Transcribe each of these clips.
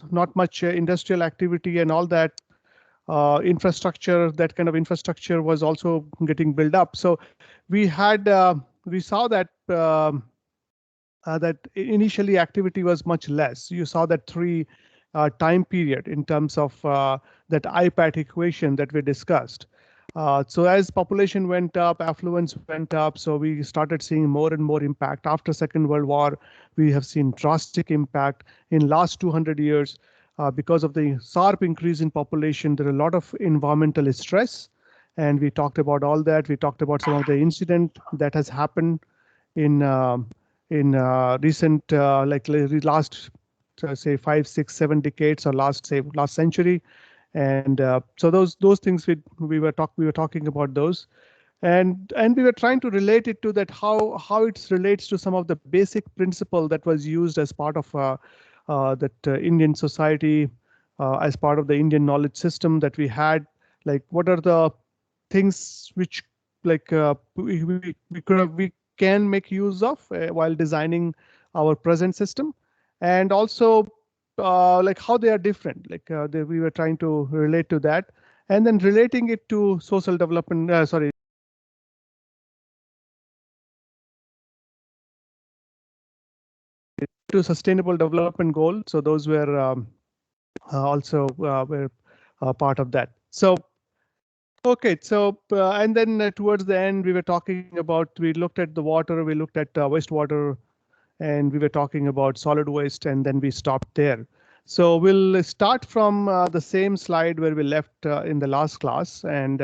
was not much industrial activity and all that. Infrastructure, that kind of infrastructure was also getting built up. So we saw that that initially activity was much less. You saw that three time period in terms of that IPAT equation that we discussed. So as population went up, affluence went up, so we started seeing more and more impact. After Second World War, we have seen drastic impact in last 200 years. Because of the sharp increase in population, there are a lot of environmental stress, and we talked about all that. We talked about some of the incident that has happened in recent last say 5, 6, 7 decades, or last century. And so those things we were talking about those, and we were trying to relate it to that how it relates to some of the basic principle that was used as part of Indian society, as part of the Indian knowledge system that we had. Like, what are the things which we can make use of while designing our present system, and also like how they are different. Like we were trying to relate to that, and then relating it to social development. Sorry. To sustainable development goal. So those were also were part of that. So okay, so and then towards the end, we were talking about, we looked at the water, we looked at wastewater, and we were talking about solid waste, and then we stopped there. So we'll start from the same slide where we left in the last class, and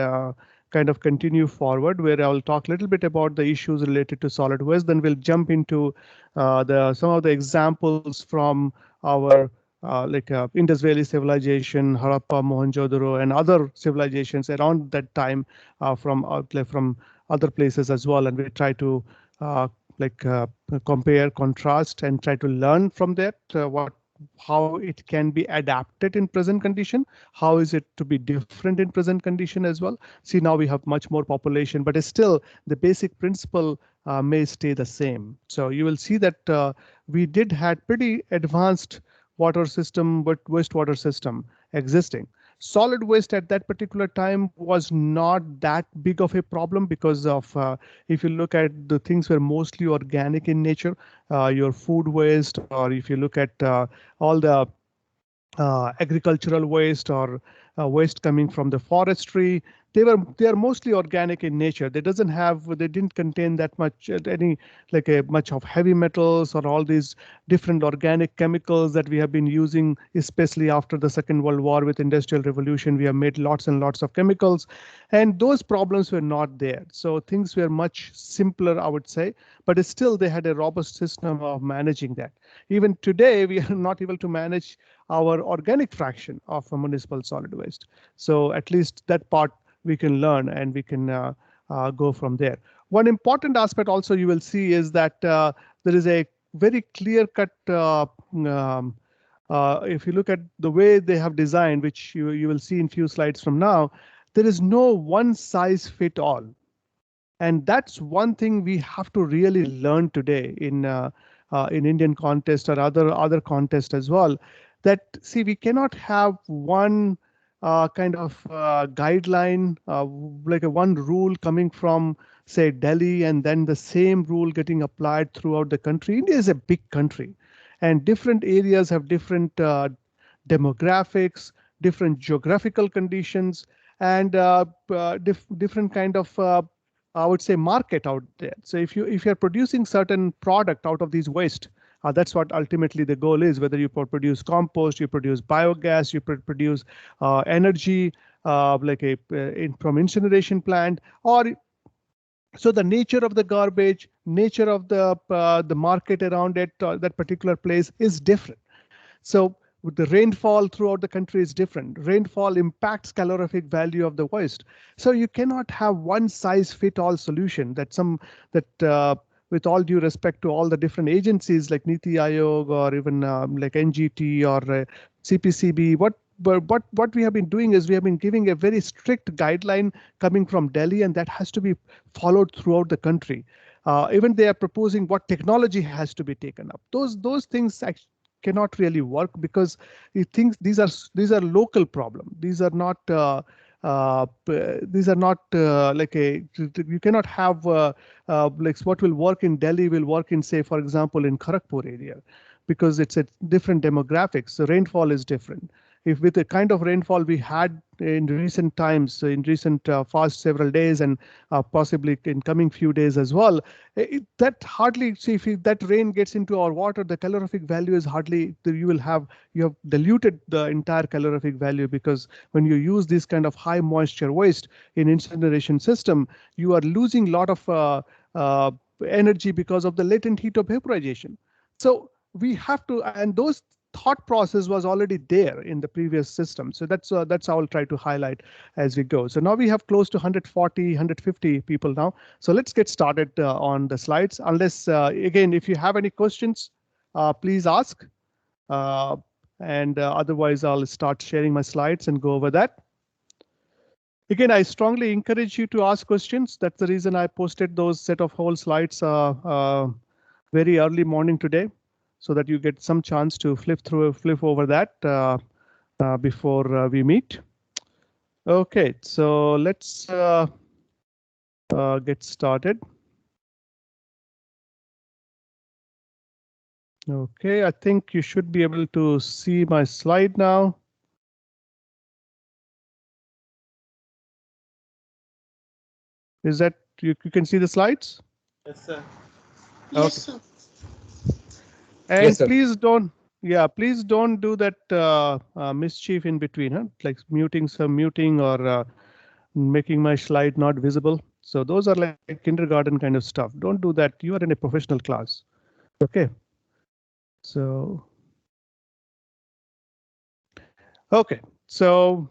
kind of continue forward, where I'll talk a little bit about the issues related to solid waste. Then we'll jump into some of the examples from our Indus Valley civilization, Harappa, Mohenjo-daro, and other civilizations around that time from other places as well. And we try to compare, contrast, and try to learn from that how it can be adapted in present condition. How is it to be different in present condition as well? See, now we have much more population, but still the basic principle may stay the same. So you will see that we did had pretty advanced water system, but wastewater system existing. Solid waste at that particular time was not that big of a problem, because of if you look at the things were mostly organic in nature, your food waste, or if you look at all the agricultural waste, or waste coming from the forestry, they are mostly organic in nature. They didn't contain that much much of heavy metals or all these different organic chemicals that we have been using, especially after the Second World War. With Industrial Revolution, we have made lots and lots of chemicals, and those problems were not there. So things were much simpler, I would say, but still they had a robust system of managing that. Even today, we are not able to manage our organic fraction of a municipal solid waste. So at least that part we can learn, and we can go from there. One important aspect also you will see is that there is a very clear cut, if you look at the way they have designed, which you will see in few slides from now, there is no one size fit all. And that's one thing we have to really learn today in Indian context, or other context as well. That, see, we cannot have one kind of guideline, like a one rule coming from, say, Delhi, and then the same rule getting applied throughout the country. India is a big country, and different areas have different demographics, different geographical conditions, and different kind of I would say market out there. So if you're producing certain product out of these waste, that's what ultimately the goal is. Whether you produce compost, you produce biogas, you produce energy from incineration plant, or so the nature of the garbage, nature of the market around it, that particular place is different. So with the rainfall throughout the country is different. Rainfall impacts calorific value of the waste. So you cannot have one size fit all solution with all due respect to all the different agencies like Niti Aayog, or even like NGT or CPCB. What we have been doing is we have been giving a very strict guideline coming from Delhi, and that has to be followed throughout the country. Even they are proposing what technology has to be taken up. Those things actually cannot really work because it thinks these are local problems. These are not like you cannot have like what will work in Delhi will work in, say, for example, in Kharagpur area, because it's a different demographics. The rainfall is different. If with the kind of rainfall we had in recent times, in recent past several days, and possibly in coming few days as well, that hardly, see, if that rain gets into our water, the calorific value is hardly, you have diluted the entire calorific value, because when you use this kind of high moisture waste in incineration system, you are losing a lot of uh, energy because of the latent heat of vaporization. So we have to, and those thought process was already there in the previous system. So that's how I'll try to highlight as we go. So now we have close to 140, 150 people now. So let's get started on the slides. Unless, again, if you have any questions, please ask. And otherwise, I'll start sharing my slides and go over that. Again, I strongly encourage you to ask questions. That's the reason I posted those set of whole slides very early morning today, so that you get some chance to flip over that before we meet. Okay, so let's get started. Okay, I think you should be able to see my slide now. Is that you can see the slides? Yes, sir. Okay. Yes, sir. And Yes, sir. please don't, yeah, please don't do that mischief in between, huh? Like muting or making my slide not visible. So those are like kindergarten kind of stuff. Don't do that. You are in a professional class. Okay. So, okay. So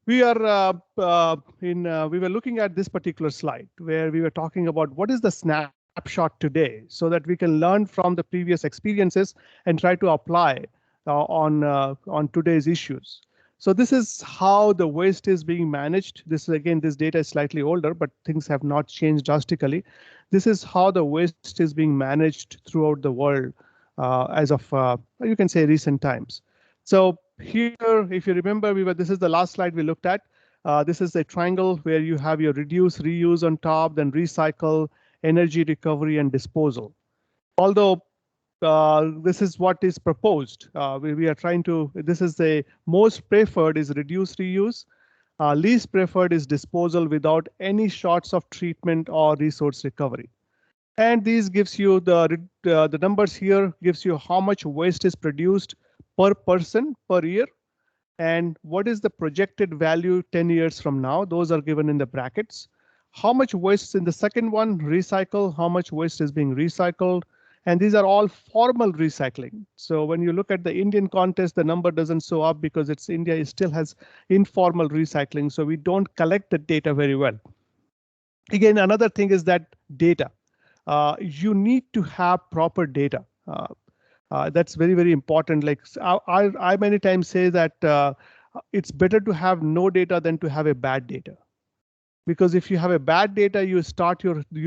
we are we were looking at this particular slide where we were talking about what is the snapshot today, so that we can learn from the previous experiences and try to apply on today's issues. So this is how the waste is being managed. This is, again, this data is slightly older, but things have not changed drastically. This is how the waste is being managed throughout the world as of you can say recent times. So here, if you remember, this is the last slide we looked at. This is a triangle where you have your reduce, reuse on top, then recycle, energy recovery, and disposal. Although this is what is proposed, we are trying to, this is the most preferred is reduce, reuse. Least preferred is disposal without any shots of treatment or resource recovery. And these gives you the numbers here gives you how much waste is produced per person per year, and what is the projected value 10 years from now. Those are given in the brackets. How much waste in the second one, recycle, how much waste is being recycled. And these are all formal recycling. So when you look at the Indian context, the number doesn't show up because India still has informal recycling. So we don't collect the data very well. Again, another thing is that data. You need to have proper data. That's very, very important. Like I many times say that it's better to have no data than to have a bad data. Because if you have a bad data, you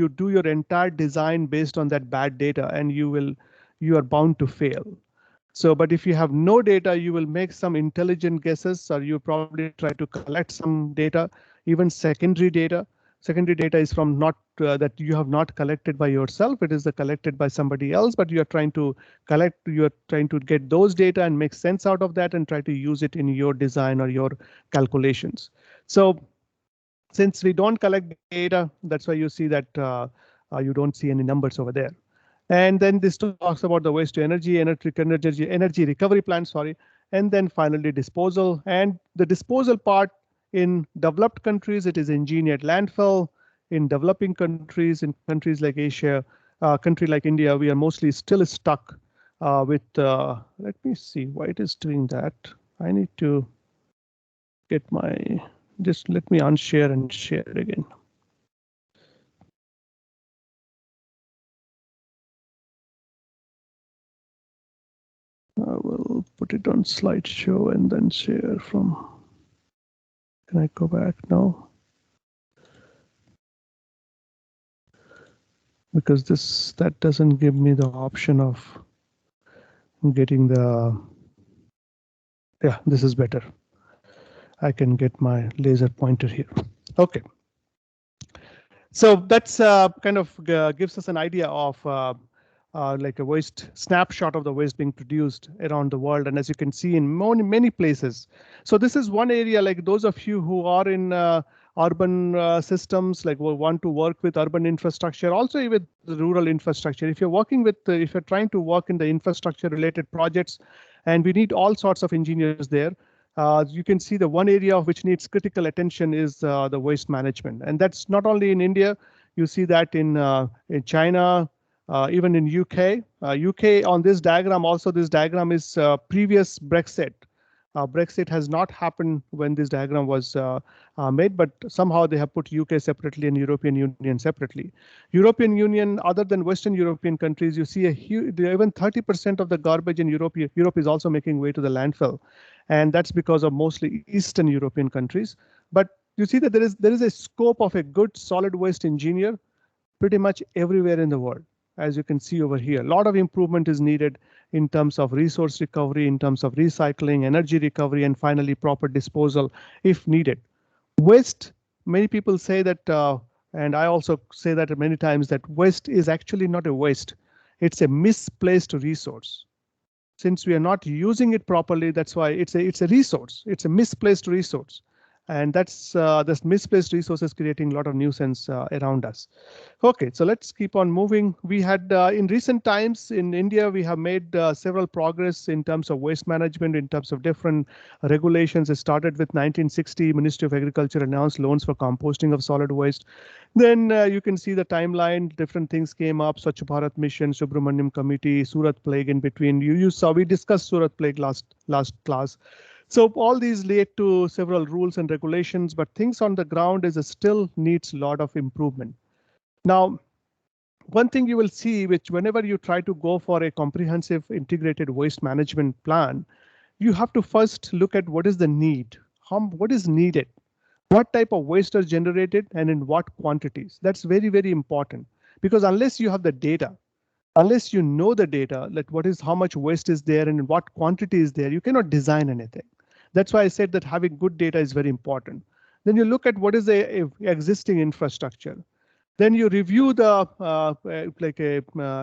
do your entire design based on that bad data, and you are bound to fail. So, but if you have no data, you will make some intelligent guesses, or you probably try to collect some data, even secondary data. Secondary data is from not that you have not collected by yourself. It is collected by somebody else, but you are trying to get those data and make sense out of that and try to use it in your design or your calculations. So since we don't collect data, that's why you see that you don't see any numbers over there. And then this talks about the waste to energy recovery plan, sorry. And then finally disposal. And the disposal part, in developed countries, it is engineered landfill. In developing countries, in countries like Asia, country like India, we are mostly still stuck with, let me see why it is doing that. I need to get my, just let me unshare and share it again. I will put it on slideshow and then share from. Can I go back now? Because that doesn't give me the option of getting the, yeah, this is better. I can get my laser pointer here. Okay. So that's kind of gives us an idea of like a waste snapshot of the waste being produced around the world. And as you can see in many places. So this is one area, like those of you who are in urban systems, like will want to work with urban infrastructure, also with the rural infrastructure. If you're working with, if you're trying to work in the infrastructure related projects, and we need all sorts of engineers there. You can see the one area of which needs critical attention is the waste management, and that's not only in India. You see that in China, even in UK. UK on this diagram also. This diagram is previous Brexit. Brexit has not happened when this diagram was made, but somehow they have put UK separately and European Union separately. European Union, other than Western European countries, you see a huge, even 30% of the garbage in Europe is also making way to the landfill, and that's because of mostly Eastern European countries. But you see that there is a scope of a good solid waste engineer pretty much everywhere in the world. As you can see over here, a lot of improvement is needed in terms of resource recovery, in terms of recycling, energy recovery, and finally proper disposal if needed. Waste, many people say that, and I also say that many times, that waste is actually not a waste. It's a misplaced resource. Since we are not using it properly, that's why it's a resource. It's a misplaced resource, and that's this misplaced resources creating a lot of nuisance around us. Okay, so let's keep on moving. We had in recent times in India, we have made several progress in terms of waste management, in terms of different regulations. It started with 1960, Ministry of Agriculture announced loans for composting of solid waste. Then you can see the timeline, different things came up, Swachh Bharat Mission, Subramaniam Committee, Surat Plague in between. You saw, we discussed Surat Plague last class. So all these lead to several rules and regulations, but things on the ground is still needs a lot of improvement. Now, one thing you will see, which whenever you try to go for a comprehensive integrated waste management plan, you have to first look at what is the need, what is needed, what type of waste are generated and in what quantities. That's very, very important, because unless you have the data, unless you know the data, like what is, how much waste is there and in what quantity is there, you cannot design anything. That's why I said that having good data is very important. Then you look at what is the existing infrastructure. Then you review the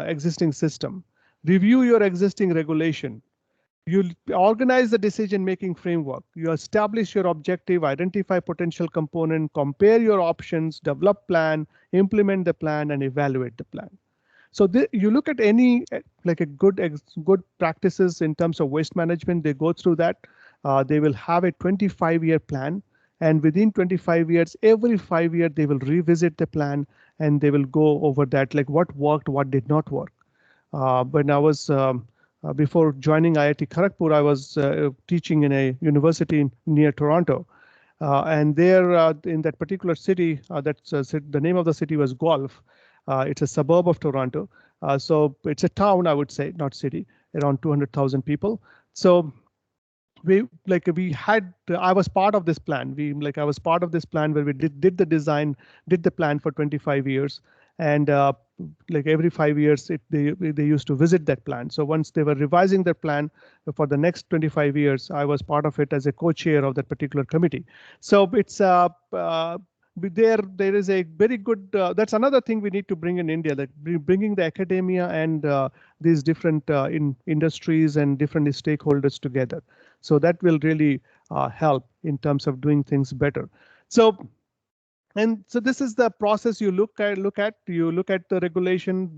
existing system, review your existing regulation. You organize the decision-making framework. You establish your objective, identify potential component, compare your options, develop plan, implement the plan, and evaluate the plan. So you look at any like a good practices in terms of waste management, they go through that. They will have a 25-year plan, and within 25 years, every 5 years, they will revisit the plan and they will go over that, like what worked, what did not work. When I was before joining IIT Kharagpur, I was teaching in a university near Toronto. And there in that particular city, the name of the city was Guelph. It's a suburb of Toronto. So it's a town, I would say, not city, around 200,000 people. So I was part of this plan. I was part of this plan where we did the design, did the plan for 25 years. And like every 5 years, they used to visit that plan. So once they were revising their plan for the next 25 years, I was part of it as a co-chair of that particular committee. So it's there is a very good, that's another thing we need to bring in India, that bringing the academia and these different industries and different stakeholders together. So that will really help in terms of doing things better. So this is the process you look at. You look at the regulation.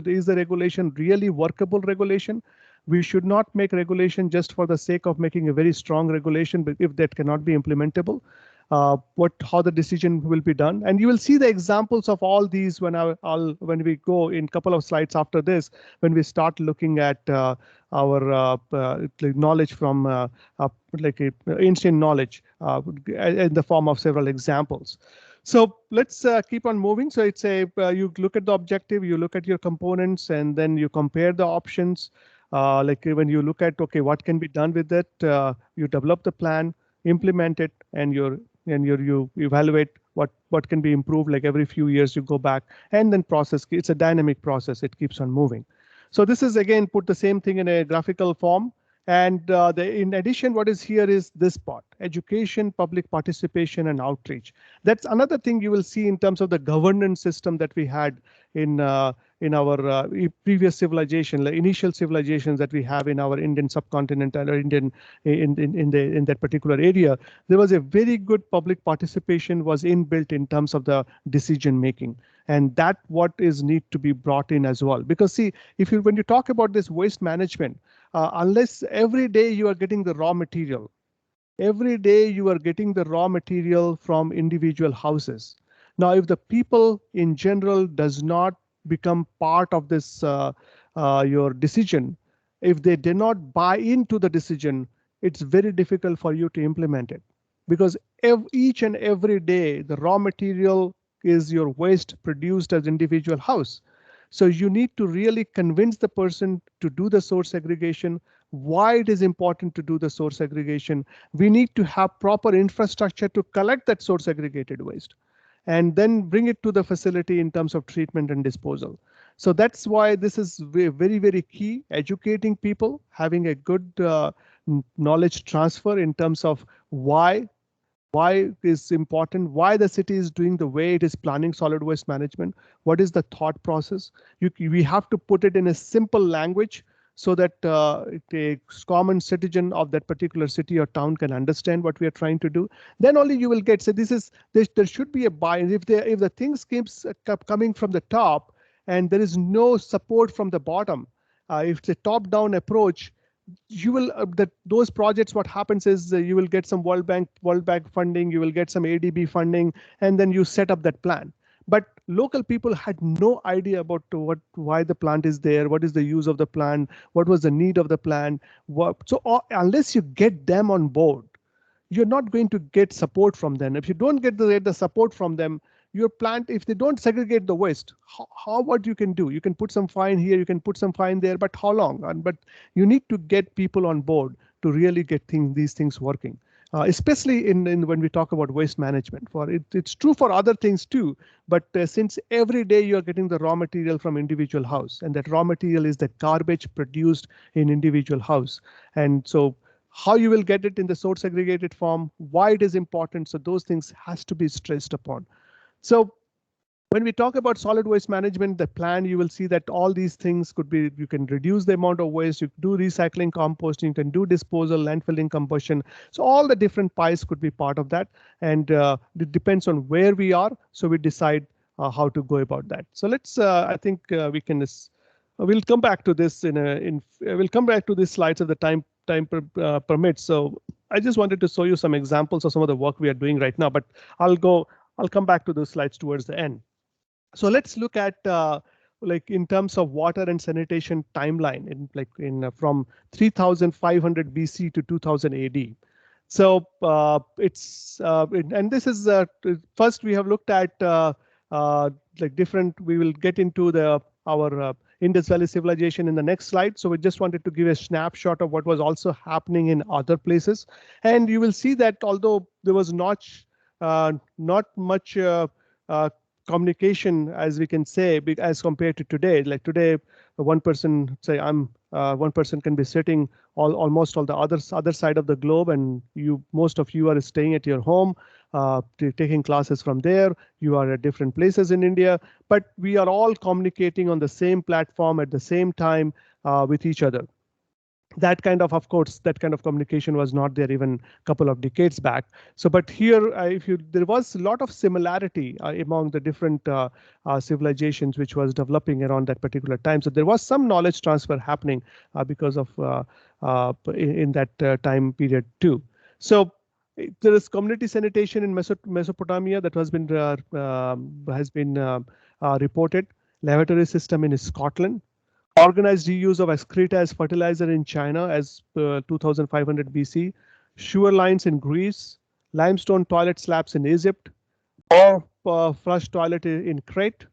Is the regulation really workable regulation? We should not make regulation just for the sake of making a very strong regulation, but if that cannot be implementable, how the decision will be done. And you will see the examples of all these when we go in a couple of slides after this, when we start looking at our knowledge from ancient knowledge in the form of several examples. So let's keep on moving. So it's you look at the objective, you look at your components, and then you compare the options. Like when you look at, okay, what can be done with it, you develop the plan, implement it, and you evaluate what can be improved. Like every few years you go back and then process. It's a dynamic process. It keeps on moving. So this is again put the same thing in a graphical form. And in addition, what is here is this part: education, public participation, and outreach. That's another thing you will see in terms of the governance system that we had in our previous civilization, the initial civilizations that we have in our Indian subcontinent or Indian in that particular area. There was a very good public participation was inbuilt in terms of the decision making, and that what is need to be brought in as well. Because see, if you when you talk about this waste management, unless every day you are getting the raw material, every day you are getting the raw material from individual houses. Now, if the people in general does not become part of this your decision, if they do not buy into the decision, it's very difficult for you to implement it, because each and every day the raw material is your waste produced as individual house. So you need to really convince the person to do the source segregation, why it is important to do the source segregation. We need to have proper infrastructure to collect that source segregated waste and then bring it to the facility in terms of treatment and disposal. So that's why this is very, very key, educating people, having a good knowledge transfer in terms of why is important, why the city is doing the way it is planning solid waste management, what is the thought process. We have to put it in a simple language so that a common citizen of that particular city or town can understand what we are trying to do. Then only you will get, so there should be a buy-in. If the things keeps coming from the top and there is no support from the bottom, if it's a top-down approach, you will those projects, what happens is you will get some World Bank funding, you will get some ADB funding, and then you set up that plan. But local people had no idea about why the plant is there, what is the use of the plant, what was the need of the plant. Unless you get them on board, you're not going to get support from them. If you don't get the support from them, your plant, if they don't segregate the waste, what you can do? You can put some fine here, you can put some fine there, but how long? But you need to get people on board to really get these things working. Especially in when we talk about waste management. It's true for other things too, but since every day you are getting the raw material from individual house, and that raw material is the garbage produced in individual house, and so how you will get it in the source segregated form, why it is important, so those things has to be stressed upon. So when we talk about solid waste management, the plan, you will see that all these things could be, you can reduce the amount of waste, you can do recycling, composting, you can do disposal, landfilling, combustion. So all the different pies could be part of that. And it depends on where we are. So we decide how to go about that. So let's, I think we can, we'll come back to this we'll come back to these slides if the time permits. So I just wanted to show you some examples of some of the work we are doing right now, but I'll come back to those slides towards the end. So let's look at like in terms of water and sanitation timeline from 3500 BC to 2000 AD. So and this is first we have looked at like different. We will get into our Indus Valley civilization in the next slide. So we just wanted to give a snapshot of what was also happening in other places, and you will see that although there was not much communication, as we can say, as compared to today. Like today, one person can be sitting almost on the other side of the globe, and most of you are staying at your home, taking classes from there. You are at different places in India, but we are all communicating on the same platform at the same time with each other. That kind of course, that kind of communication was not there even a couple of decades back. So, but here, there was a lot of similarity among the different civilizations which was developing around that particular time. So there was some knowledge transfer happening because of in that time period too. So there is community sanitation in Mesopotamia that has been reported. Lavatory system in Scotland. Organized reuse of excreta as fertilizer in China as 2500 BC, sewer lines in Greece, limestone toilet slabs in Egypt, or flush toilet in Crete.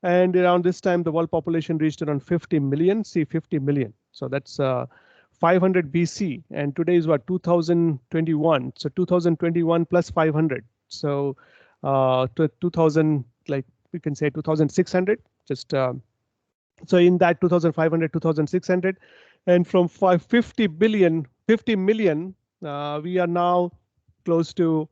And around this time, the world population reached around 50 million. See, 50 million. So that's 500 BC, and today is what, 2021. So 2021 plus 500. So to 2000, like we can say 2600. Just So in that 2,500, 2,600, and from 50 million, we are now close to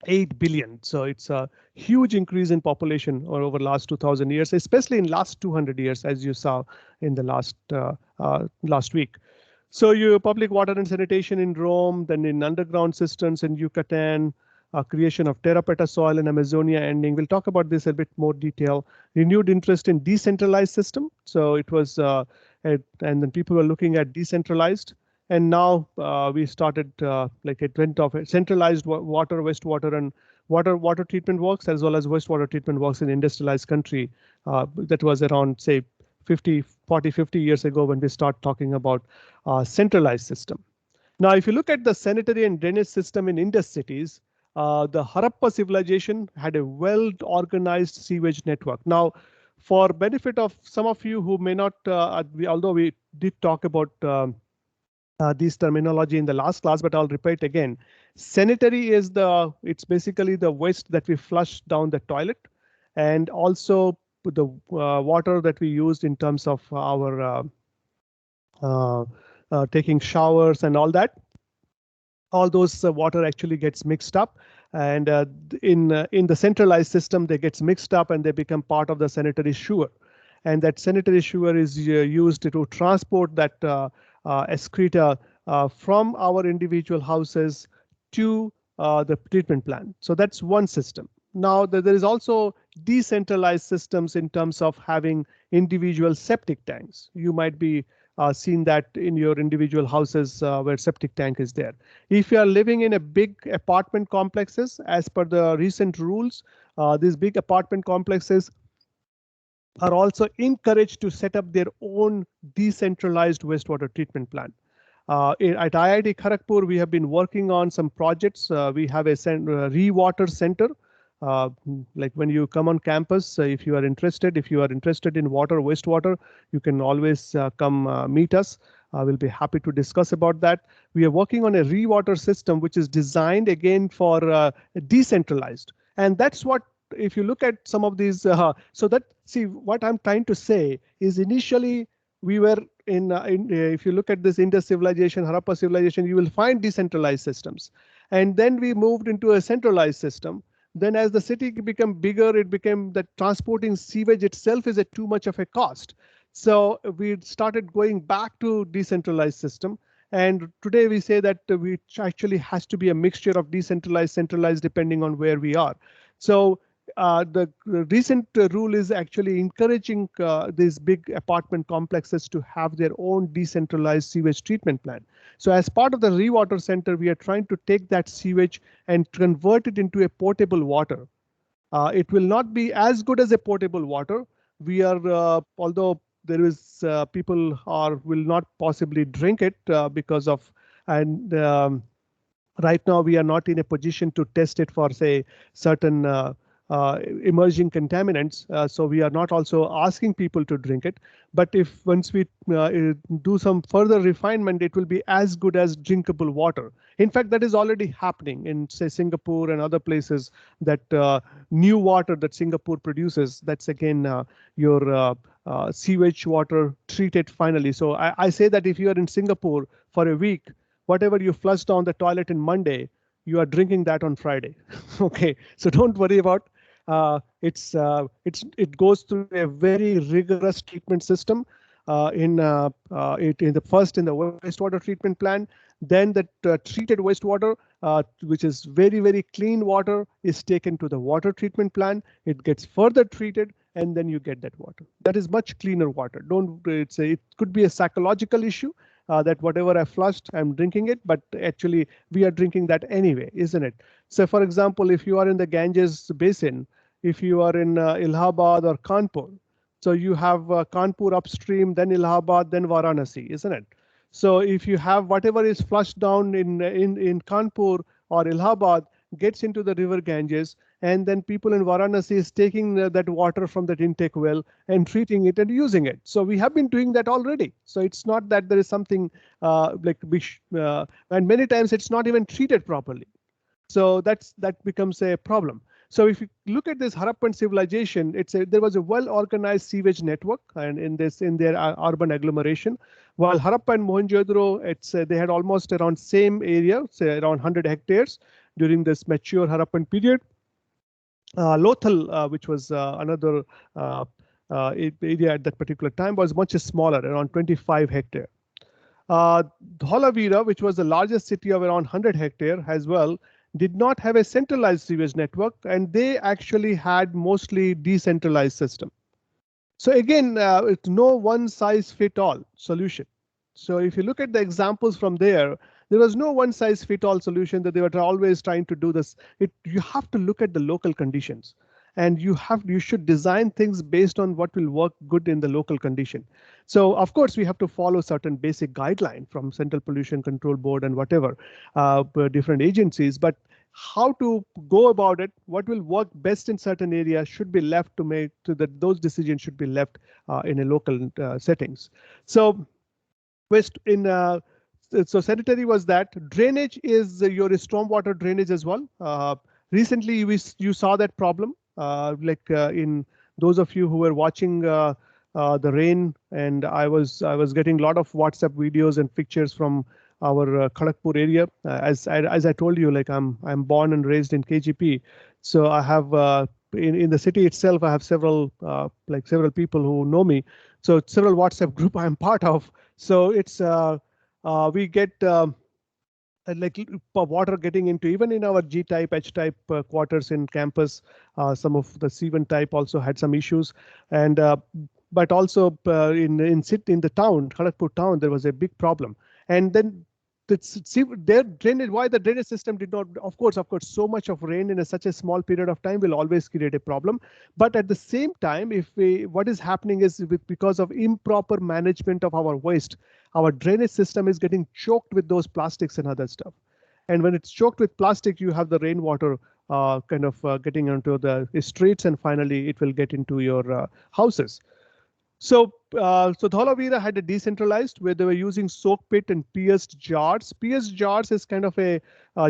8 billion. So it's a huge increase in population over last 2000 years, especially in last 200 years, as you saw in the last week. So you public water and sanitation in Rome, then in underground cisterns in Yucatan, creation of terra preta soil in Amazonia ending. We'll talk about this a bit more detail. Renewed interest in decentralized system. So it was, and then people were looking at decentralized. And now we started like a trend of centralized water, wastewater, and water treatment works, as well as wastewater treatment works in industrialized country. That was around, say, 50 years ago when we start talking about centralized system. Now, if you look at the sanitary and drainage system in Indus cities, the Harappa civilization had a well-organized sewage network. Now, for benefit of some of you who may not, although we did talk about this terminology in the last class, but I'll repeat again. Sanitary is it's basically the waste that we flush down the toilet, and also the water that we used in terms of our taking showers and all that. All those water actually gets mixed up, and in the centralized system, they gets mixed up and they become part of the sanitary sewer. And that sanitary sewer is used to transport that excreta from our individual houses to the treatment plant. So that's one system. Now there is also decentralized systems in terms of having individual septic tanks. You might be seen that in your individual houses where septic tank is there. If you are living in a big apartment complexes, as per the recent rules, these big apartment complexes are also encouraged to set up their own decentralized wastewater treatment plant. At IIT Kharagpur, we have been working on some projects. We have a re-water center. Like when you come on campus, if you are interested in water, wastewater, you can always come meet us. We'll be happy to discuss about that. We are working on a re-water system, which is designed again for decentralized. And that's what, if you look at some of these, so that, see, what I'm trying to say is initially we were if you look at this Indus civilization, Harappa civilization, you will find decentralized systems. And then we moved into a centralized system. Then as the city became bigger, it became that transporting sewage itself is too much of a cost. So we started going back to decentralized system. And today we say that we actually has to be a mixture of decentralized, centralized, depending on where we are. So the recent rule is actually encouraging these big apartment complexes to have their own decentralized sewage treatment plant. So as part of the Rewater Center, we are trying to take that sewage and convert it into a potable water. It will not be as good as a potable water. We are, although there is people will not possibly drink it because of, and right now we are not in a position to test it for, say, certain emerging contaminants. So we are not also asking people to drink it. But if once we do some further refinement, it will be as good as drinkable water. In fact, that is already happening in, say, Singapore and other places, that new water that Singapore produces, that's again your sewage water treated finally. So I say that if you are in Singapore for a week, whatever you flush down the toilet in Monday, you are drinking that on Friday. Okay, so don't worry about. It goes through a very rigorous treatment system. In the wastewater treatment plant, then the treated wastewater, which is very, very clean water, is taken to the water treatment plant. It gets further treated, and then you get that water. That is much cleaner water. It could be a psychological issue. That whatever I flushed, I'm drinking it, but actually we are drinking that anyway, isn't it? So for example, if you are in the Ganges basin, if you are in Allahabad or Kanpur, so you have Kanpur upstream, then Allahabad, then Varanasi, isn't it? So if you have whatever is flushed down in Kanpur or Allahabad gets into the river Ganges, and then people in Varanasi is taking that water from that intake well and treating it and using it. So we have been doing that already. So it's not that there is something and many times it's not even treated properly. So that becomes a problem. So if you look at this Harappan civilization, there was a well-organized sewage network, and in their urban agglomeration. While Harappa and Mohenjo-daro, they had almost around same area, say around 100 hectares during this mature Harappan period. Lothal, which was another area at that particular time, was much smaller, around 25 hectare. Dholavira, which was the largest city of around 100 hectare as well, did not have a centralized sewage network, and they actually had mostly decentralized system. So again, it's no one size fit all solution. So if you look at the examples from there was no one size fit all solution that they were always trying to do this. You have to look at the local conditions, and you should design things based on what will work good in the local condition. So of course we have to follow certain basic guideline from Central Pollution Control Board and whatever different agencies, but how to go about it, what will work best in certain areas should be left to make to that those decisions should be left in a local settings. So so sanitary was that. Drainage is your stormwater drainage as well. Recently you saw that problem, in those of you who were watching the rain, and I was getting a lot of WhatsApp videos and pictures from our Kharagpur area. As I told you, like I'm born and raised in KGP, so I have in the city itself I have several people who know me. So several WhatsApp group I'm part of. So it's we get water getting into even in our G type, H type quarters in campus. Some of the C1 type also had some issues, and but also in the town, Kharagpur town, there was a big problem. And then their drainage, why the drainage system did not, of course, so much of rain in such a small period of time will always create a problem. But at the same time, what is happening is because of improper management of our waste, our drainage system is getting choked with those plastics and other stuff. And when it's choked with plastic, you have the rainwater getting into the streets, and finally it will get into your houses. So Dholavira had a decentralized where they were using soak pit and pierced jars. Pierced jars is kind of a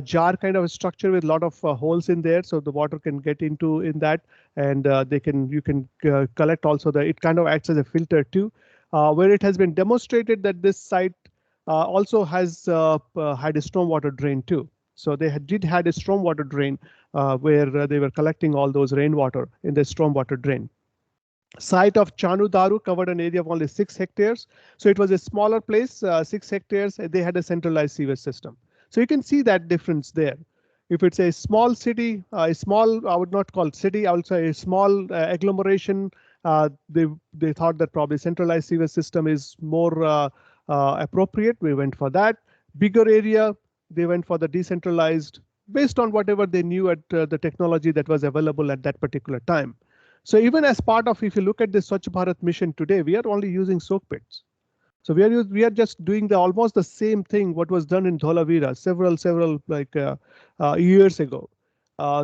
jar kind of a structure with a lot of holes in there, so the water can get into in that, and you can collect also it kind of acts as a filter too. Where it has been demonstrated that this site also has had a stormwater drain too. So they did had a stormwater drain where they were collecting all those rainwater in the stormwater drain. Site of Chanudaru covered an area of only 6 hectares. So it was a smaller place, 6 hectares. They had a centralized sewage system. So you can see that difference there. If it's a small city, I would not call it city, I would say a small agglomeration, they thought that probably centralized sewage system is more appropriate. We went for that. Bigger area, they went for the decentralized based on whatever they knew at the technology that was available at that particular time. So even as part of, if you look at the Swachh Bharat mission today, we are only using soak pits. So we are just doing almost the same thing what was done in Dholavira several years ago.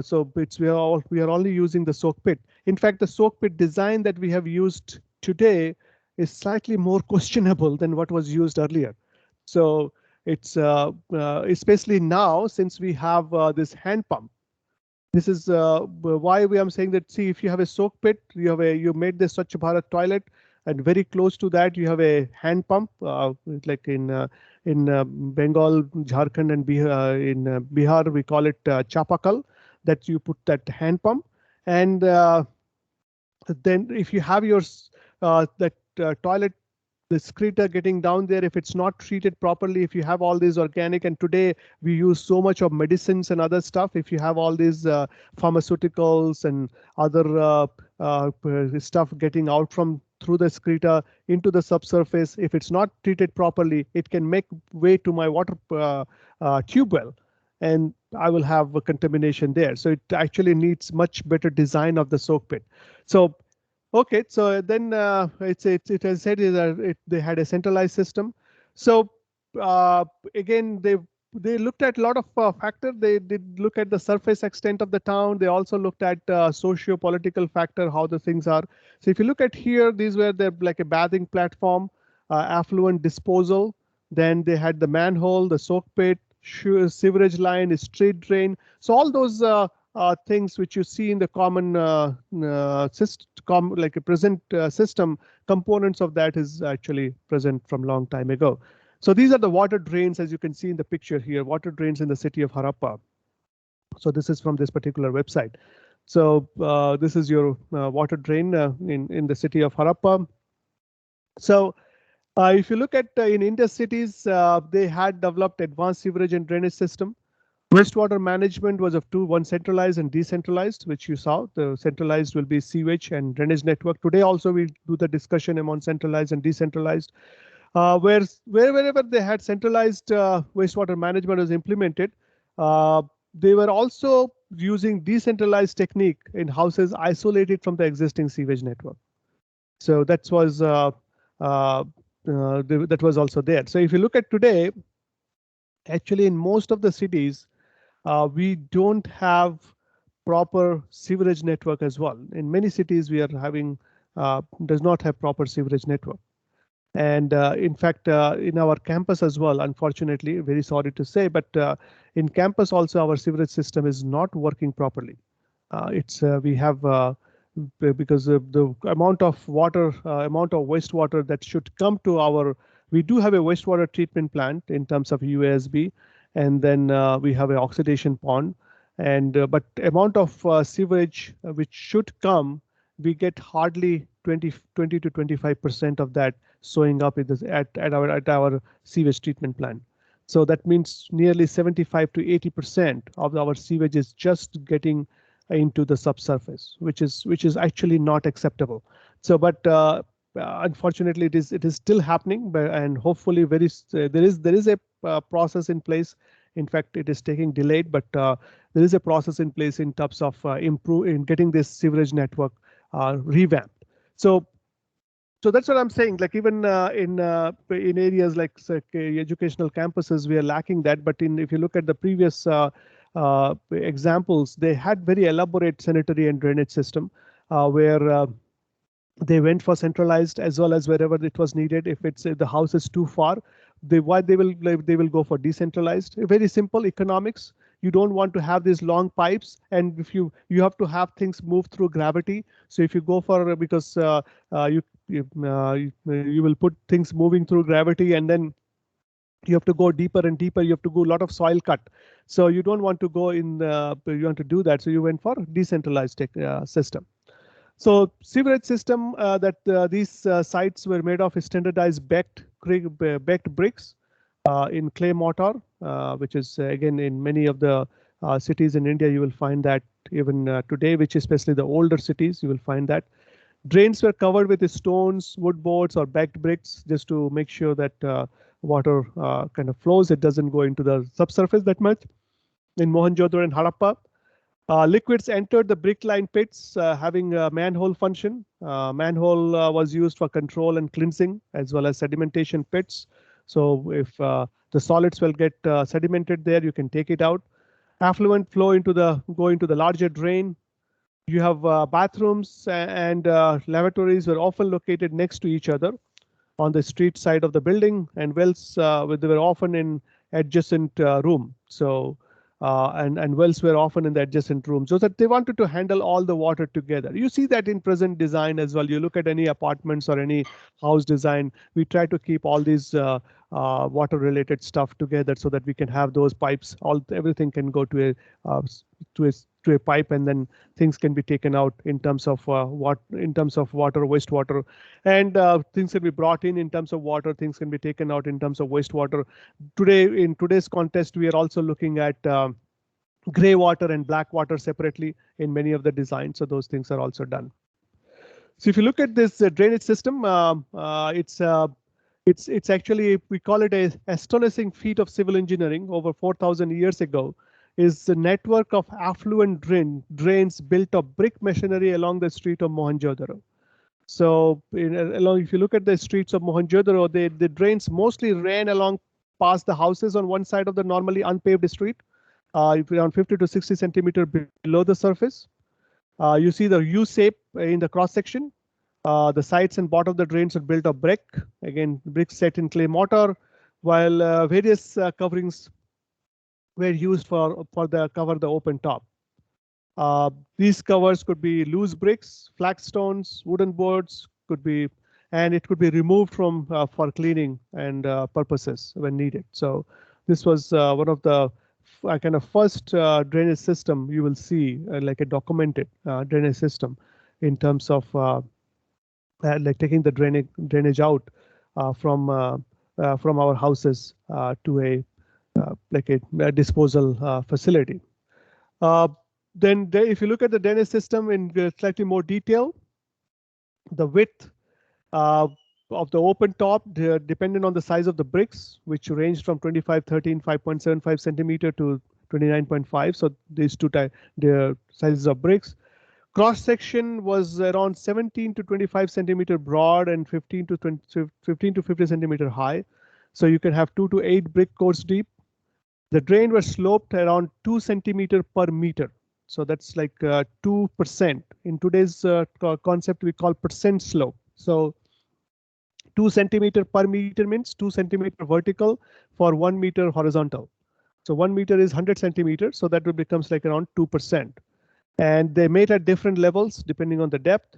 So we are only using the soak pit. In fact, the soak pit design that we have used today is slightly more questionable than what was used earlier. So it's especially now since we have this hand pump. This is why we am saying that. See, if you have a soak pit, you made the Swachh Bharat toilet, and very close to that you have a hand pump, like in Bengal, Jharkhand, and in Bihar we call it chapakal. That you put that hand pump, and then if you have your toilet, the excreta getting down there, if it's not treated properly, if you have all these organic, and today we use so much of medicines and other stuff, if you have all these pharmaceuticals and other stuff getting out through the excreta into the subsurface, if it's not treated properly, it can make way to my water tube well, and I will have a contamination there. So it actually needs much better design of the soak pit. So okay, so then it has said that they had a centralized system. So again, they looked at a lot of factors. They did look at the surface extent of the town. They also looked at socio-political factor, how the things are. So if you look at here, these were like a bathing platform, affluent disposal. Then they had the manhole, the soak pit, sewerage line, street drain. So all those things which you see in the common system, like a present system, components of that is actually present from long time ago. So these are the water drains, as you can see in the picture here, water drains in the city of Harappa. So this is from this particular website. So this is your water drain in the city of Harappa. So if you look at in Indus cities, they had developed advanced sewerage and drainage system. Wastewater management was of two, one centralized and decentralized, which you saw. The centralized will be sewage and drainage network. Today also we do the discussion among centralized and decentralized. Wherever they had centralized wastewater management was implemented, uh, they were also using decentralized technique in houses isolated from the existing sewage network. So uh, that was also there. So if you look at today, actually in most of the cities, we don't have proper sewerage network as well. In many cities, we are having does not have proper sewerage network. And in fact, in our campus as well, unfortunately, very sorry to say, but in campus also our sewerage system is not working properly. It's we have because the amount of water, amount of wastewater that should come to our, we do have a wastewater treatment plant in terms of UASB, and then we have an oxidation pond, and but amount of sewage which should come, we get hardly 20 to 25% of that showing up in this, at our sewage treatment plant. So that means nearly 75 to 80% of our sewage is just getting into the subsurface, which is actually not acceptable. So, but unfortunately, it is still happening, but and hopefully, there is a process in place. In fact, it is taking delayed, but there is a process in place in terms of improve in getting this sewerage network revamped. So that's what I'm saying. Like even in areas like educational campuses, we are lacking that. But if you look at the previous examples, they had very elaborate sanitary and drainage system where they went for centralized as well as wherever it was needed. If it's the house is too far, they will go for decentralized. Very simple economics. You don't want to have these long pipes, and if you have to have things move through gravity. So if you go for because you will put things moving through gravity, and then you have to go deeper and deeper. You have to go a lot of soil cut. So you don't want to go in. You want to do that. So you went for decentralized system. So sewerage system that these sites were made of standardized baked bricks in clay mortar, which is again in many of the cities in India, you will find that even today, which especially the older cities, you will find that. Drains were covered with stones, wood boards, or baked bricks just to make sure that water kind of flows. It doesn't go into the subsurface that much. In Mohenjo-daro and Harappa, liquids entered the brick-lined pits having a manhole function. Manhole was used for control and cleansing as well as sedimentation pits. So if the solids will get sedimented there, you can take it out. Affluent flow go into the larger drain. You have bathrooms and lavatories were often located next to each other on the street side of the building, and wells they were often in adjacent room. So and wells were often in the adjacent room, so that they wanted to handle all the water together. You see that in present design as well. You look at any apartments or any house design, we try to keep all these water related stuff together so that we can have those pipes, everything can go to a to a pipe, and then things can be taken out in terms of in terms of water, wastewater, and things can be brought in terms of water, things can be taken out in terms of wastewater. Today, in today's context, we are also looking at gray water and black water separately in many of the designs. So those things are also done. So if you look at this drainage system, it's actually, we call it a astonishing feat of civil engineering over 4,000 years ago, is the network of affluent drains built of brick machinery along the street of Mohenjo-daro. So if you look at the streets of Mohenjo-daro, the drains mostly ran along past the houses on one side of the normally unpaved street, around 50 to 60 centimeter below the surface. You see the U shape in the cross section. The sides and bottom of the drains are built of brick, again bricks set in clay mortar, while various coverings were used for the cover the open top. These covers could be loose bricks, flagstones, wooden boards, could be, and it could be removed from for cleaning and purposes when needed. So this was one of the kind of first drainage system you will see, like a documented drainage system in terms of like taking the drainage out from our houses to a like a disposal facility. Then if you look at the drainage system in slightly more detail, the width uh, of the open top depending on the size of the bricks, which ranged from 25, 13, 5.75 centimeter to 29.5. So these two the sizes of bricks. Cross section was around 17 to 25 centimeter broad and 15 to 50 centimeter high. So you can have 2 to 8 brick course deep. The drain was sloped around 2 centimeter per meter. So that's like 2%. In today's concept, we call percent slope. So 2 centimeter per meter means 2 centimeter vertical for 1 meter horizontal. So 1 meter is 100 centimeters. So that becomes like around 2%. And they made at different levels depending on the depth.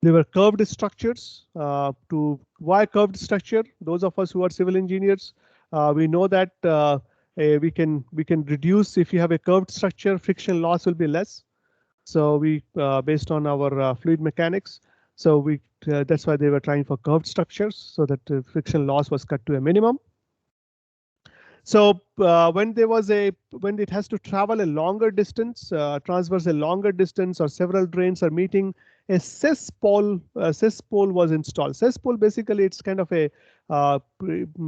They were curved structures. Why curved structure? Those of us who are civil engineers, we know that we can reduce if you have a curved structure, friction loss will be less. So we based on our fluid mechanics. So that's why they were trying for curved structures so that friction loss was cut to a minimum. So when it has to travel a longer distance, traverse a longer distance, or several drains are meeting, a cesspool was installed. Cesspool basically it's kind of a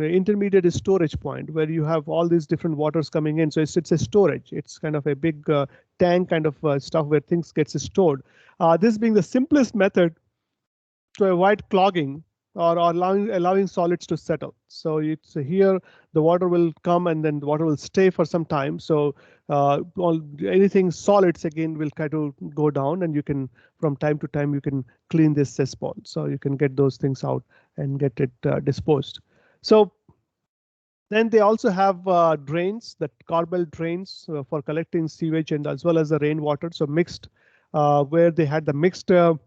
intermediate storage point where you have all these different waters coming in. So it's a storage. It's kind of a big tank kind of stuff where things gets stored. This being the simplest method to avoid clogging or allowing solids to settle. So it's here the water will come and then the water will stay for some time. So anything solids again will try to go down, and you can from time to time you can clean this cesspool. So you can get those things out and get it disposed. So then they also have drains, that corbel drains for collecting sewage and as well as the rainwater. So mixed, where they had the mixed that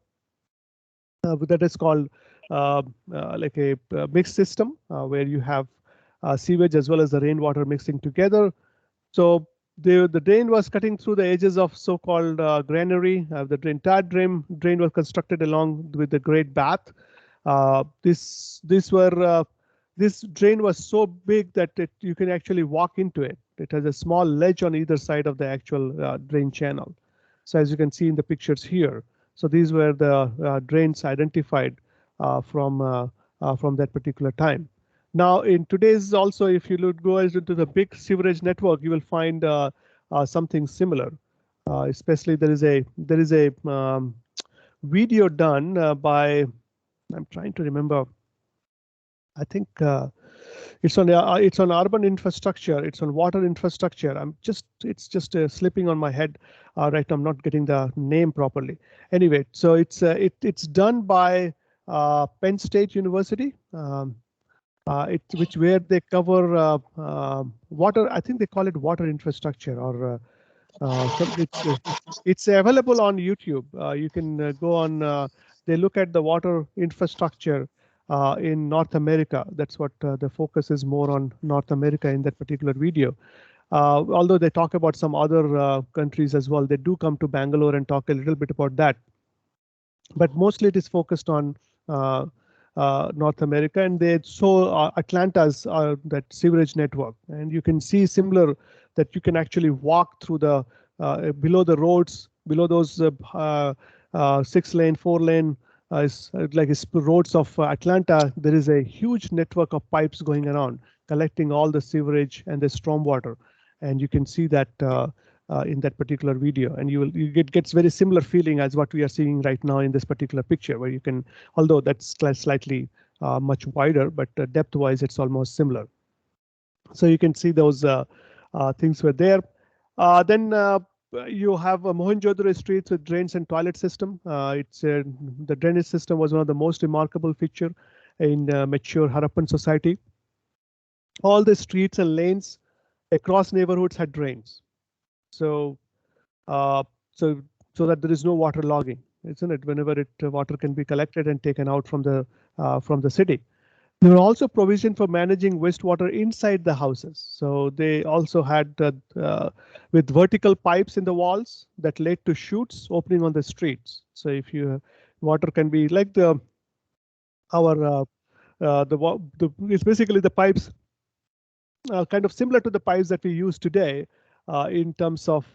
is called like a mixed system where you have sewage as well as the rainwater mixing together. So the drain was cutting through the edges of so-called granary. The entire drain was constructed along with the great bath. This drain was so big that you can actually walk into it. It has a small ledge on either side of the actual drain channel. So as you can see in the pictures here. So these were the drains identified from that particular time. Now in today's also, if you go into the big sewerage network, you will find something similar. Especially there is a video done by, I'm trying to remember. I think it's on urban infrastructure. It's on water infrastructure. It's just slipping on my head right now. I'm not getting the name properly. Anyway, so it's done by Penn State University, where they cover water. I think they call it water infrastructure, or it's available on YouTube. You can go on. They look at the water infrastructure in North America. That's what the focus is more on North America in that particular video. Although they talk about some other countries as well, they do come to Bangalore and talk a little bit about that. But mostly it is focused on North America, and they show Atlanta's that sewerage network, and you can see similar that you can actually walk through the below the roads, below those 6-lane, 4-lane roads of Atlanta. There is a huge network of pipes going around, collecting all the sewerage and the stormwater, and you can see that in that particular video, and you gets very similar feeling as what we are seeing right now in this particular picture, where you can, although that's slightly much wider, but depth-wise it's almost similar. So you can see those things were there. Then you have Mohenjo-daro streets with drains and toilet system. The drainage system was one of the most remarkable feature in mature Harappan society. All the streets and lanes across neighborhoods had drains. So so that there is no water logging, isn't it? Whenever water can be collected and taken out from the city. There were also provision for managing wastewater inside the houses. So they also had with vertical pipes in the walls that led to chutes opening on the streets. So if you water can be like our it's basically the pipes kind of similar to the pipes that we use today in terms of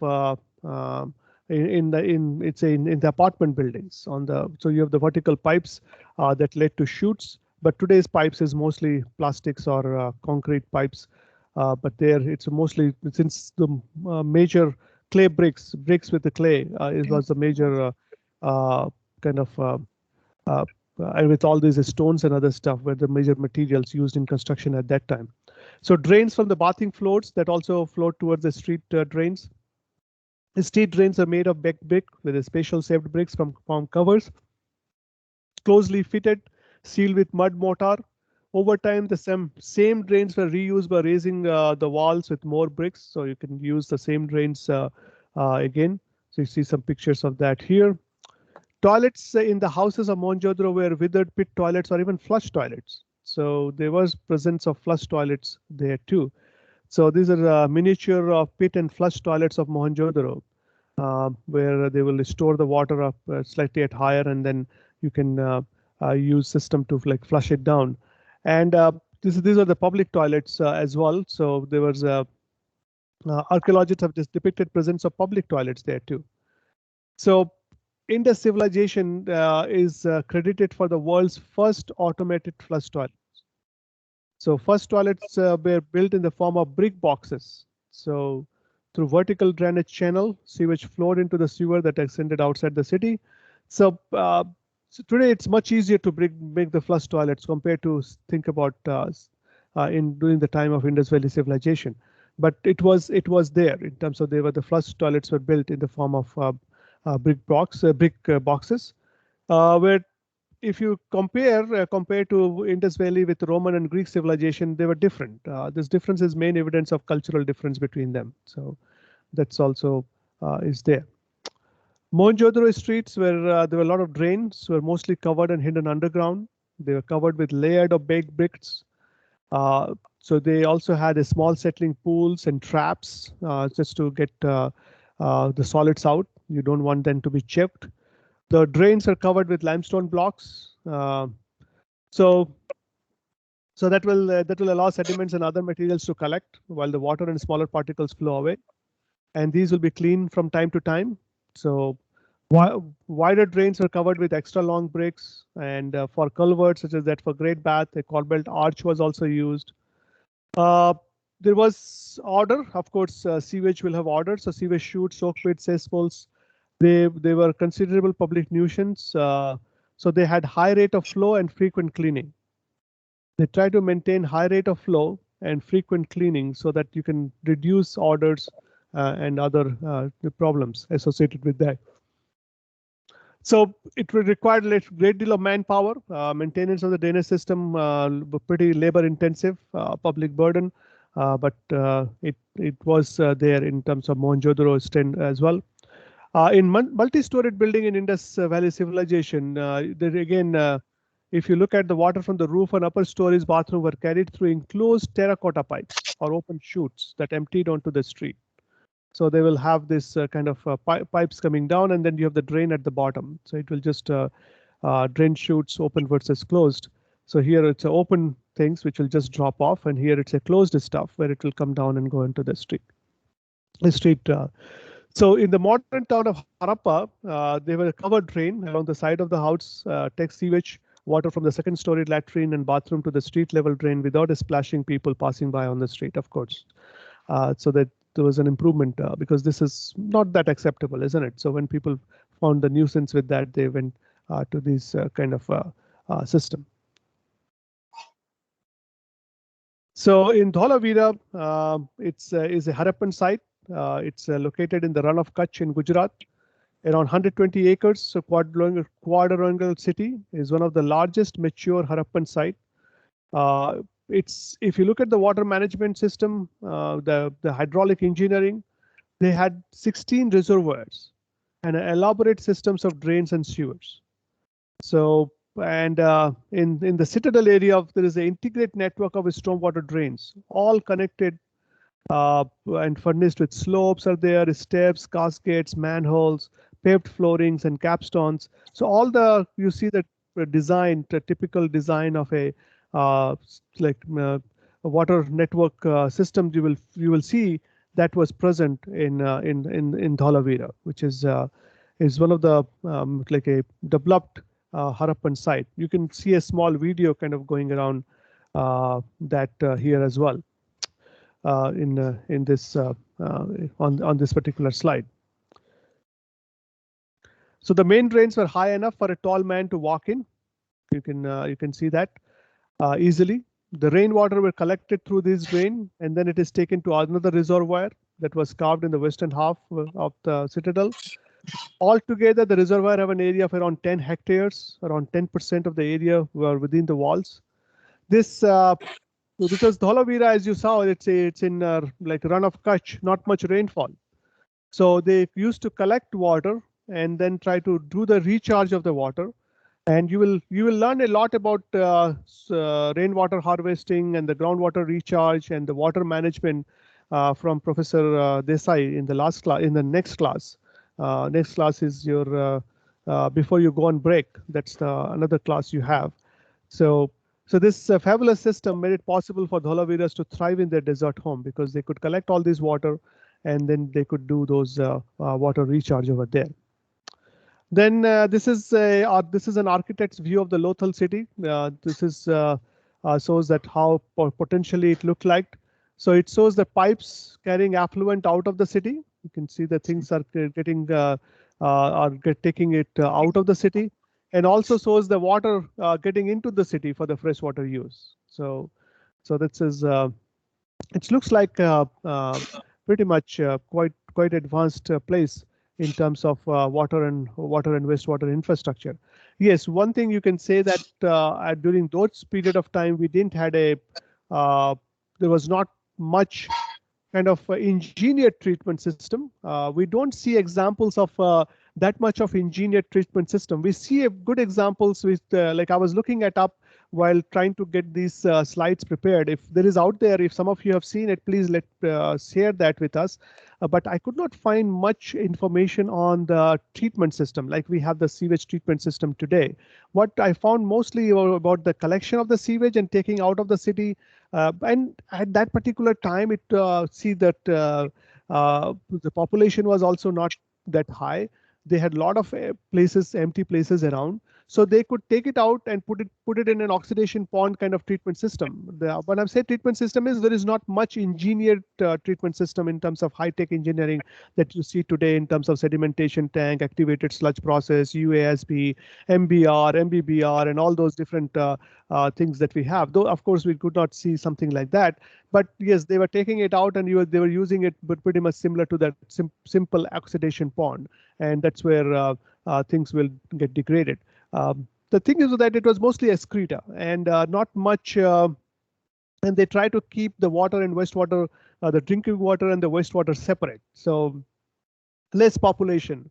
in the apartment buildings on the, so you have the vertical pipes that led to chutes, but today's pipes is mostly plastics or concrete pipes, but there it's mostly, since the major clay bricks with the clay it was the major kind of uh, and with all these stones and other stuff were the major materials used in construction at that time. So drains from the bathing floors that also flowed towards the street drains. The street drains are made of baked brick with a special shaped bricks from covers, closely fitted, sealed with mud mortar. Over time, the same drains were reused by raising the walls with more bricks, so you can use the same drains again. So you see some pictures of that here. Toilets in the houses of Mohenjo-daro were withered pit toilets or even flush toilets. So there was presence of flush toilets there too. So these are miniature pit and flush toilets of Mohenjo-daro, where they will store the water up slightly at higher, and then you can use system to like flush it down. And these are the public toilets as well. So there was archaeologists have just depicted presence of public toilets there too. So Indus civilization is credited for the world's first automated flush toilets. So first toilets were built in the form of brick boxes. So through vertical drainage channel, sewage flowed into the sewer that extended outside the city. So, so today it's much easier to make the flush toilets compared to think about in during the time of Indus Valley civilization. But it was there in terms of the flush toilets were built in the form of brick boxes, where if you compare to Indus Valley with Roman and Greek civilization, they were different. This difference is main evidence of cultural difference between them. So that's also is there. Mohenjo-daro streets where there were a lot of drains were mostly covered and hidden underground. They were covered with layered or baked bricks. So they also had a small settling pools and traps just to get the solids out. You don't want them to be chipped. The drains are covered with limestone blocks. So that will allow sediments and other materials to collect while the water and smaller particles flow away. And these will be cleaned from time to time. So wider drains are covered with extra long bricks, and for culverts such as that for Great Bath, a corbelled arch was also used. There was order, of course, sewage will have order. So sewage chutes, soak pits, cesspools, they were considerable public nuisance. So they had high rate of flow and frequent cleaning. They try to maintain high rate of flow and frequent cleaning so that you can reduce orders and other problems associated with that. So it will require a great deal of manpower. Maintenance of the drainage system pretty labor intensive, public burden, but it was there in terms of Mohenjo-daro stand as well. In multi-storied building in Indus Valley civilization, there again, if you look at the water from the roof and upper stories bathroom were carried through enclosed terracotta pipes or open chutes that emptied onto the street. So they will have this kind of pipes coming down, and then you have the drain at the bottom. So it will just drain chutes open versus closed. So here it's open things which will just drop off, and here it's a closed stuff where it will come down and go into the street. So in the modern town of Harappa, they were a covered drain along the side of the house, takes sewage water from the second story latrine and bathroom to the street level drain without splashing people passing by on the street, of course. So that there was an improvement because this is not that acceptable, isn't it? So when people found the nuisance with that, they went to this kind of system. So in Dholavira, it's is a Harappan site. It's located in the Run of Kutch in Gujarat. Around 120 acres, so quadrangular city is one of the largest mature Harappan site. It's if you look at the water management system, the hydraulic engineering, they had 16 reservoirs and elaborate systems of drains and sewers. So, and in the Citadel area, there is an integrated network of stormwater drains, all connected and furnished with slopes are there, steps, cascades, manholes, paved floorings, and capstones. So all the you see that design, the typical design of a like a water network system. You will see that was present in Dhalavira, which is one of the like a developed Harappan site. You can see a small video kind of going around that here as well in this on this particular slide. So the main drains were high enough for a tall man to walk in. You can see that easily. The rainwater were collected through this drain, and then it is taken to another reservoir that was carved in the western half of the Citadel. Altogether, the reservoir have an area of around 10 hectares. Around 10% of the area were within the walls. This because Dhalavira, as you saw, it's in like run of Kutch, not much rainfall. So they used to collect water and then try to do the recharge of the water. And you will learn a lot about rainwater harvesting and the groundwater recharge and the water management from Professor Desai in the last class. In the next class, next class is your before you go on break. That's another class you have. So this fabulous system made it possible for Dholaviras to thrive in their desert home because they could collect all this water and then they could do those water recharge over there. Then this is an architect's view of the Lothal city. This is shows that how potentially it looked like. So it shows the pipes carrying affluent out of the city. You can see the things are getting taking it out of the city, and also shows the water getting into the city for the freshwater use. So this is it looks like pretty much quite advanced place in terms of water and wastewater infrastructure. Yes, one thing you can say that during those period of time we didn't had a there was not much kind of engineered treatment system. We don't see examples of that much of engineered treatment system. We see good examples with like I was looking at up while trying to get these slides prepared. If there is out there, if some of you have seen it, please share that with us. But I could not find much information on the treatment system like we have the sewage treatment system today. What I found mostly about the collection of the sewage and taking out of the city. And at that particular time, it see that the population was also not that high. They had a lot of places, empty places around, so they could take it out and put it in an oxidation pond kind of treatment system. When I say treatment system is there is not much engineered treatment system in terms of high-tech engineering that you see today in terms of sedimentation tank, activated sludge process, UASB, MBR, MBBR, and all those different things that we have. Though of course we could not see something like that. But yes, they were taking it out and they were using it, but pretty much similar to that simple oxidation pond, and that's where things will get degraded. The thing is that it was mostly excreta and not much, and they try to keep the water and wastewater, the drinking water and the wastewater separate. So less population.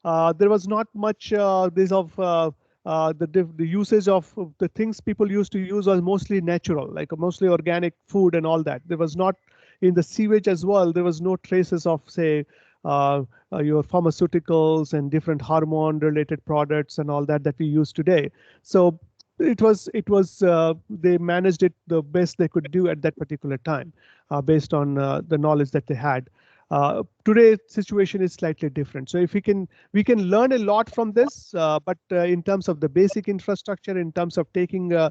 There was not much the usage of the things people used to use was mostly natural, like mostly organic food and all that. There was not in the sewage as well. There was no traces of say your pharmaceuticals and different hormone related products and all that we use today. So it was they managed it the best they could do at that particular time based on the knowledge that they had. Today's situation is slightly different. So if we can learn a lot from this, but in terms of the basic infrastructure, in terms of taking the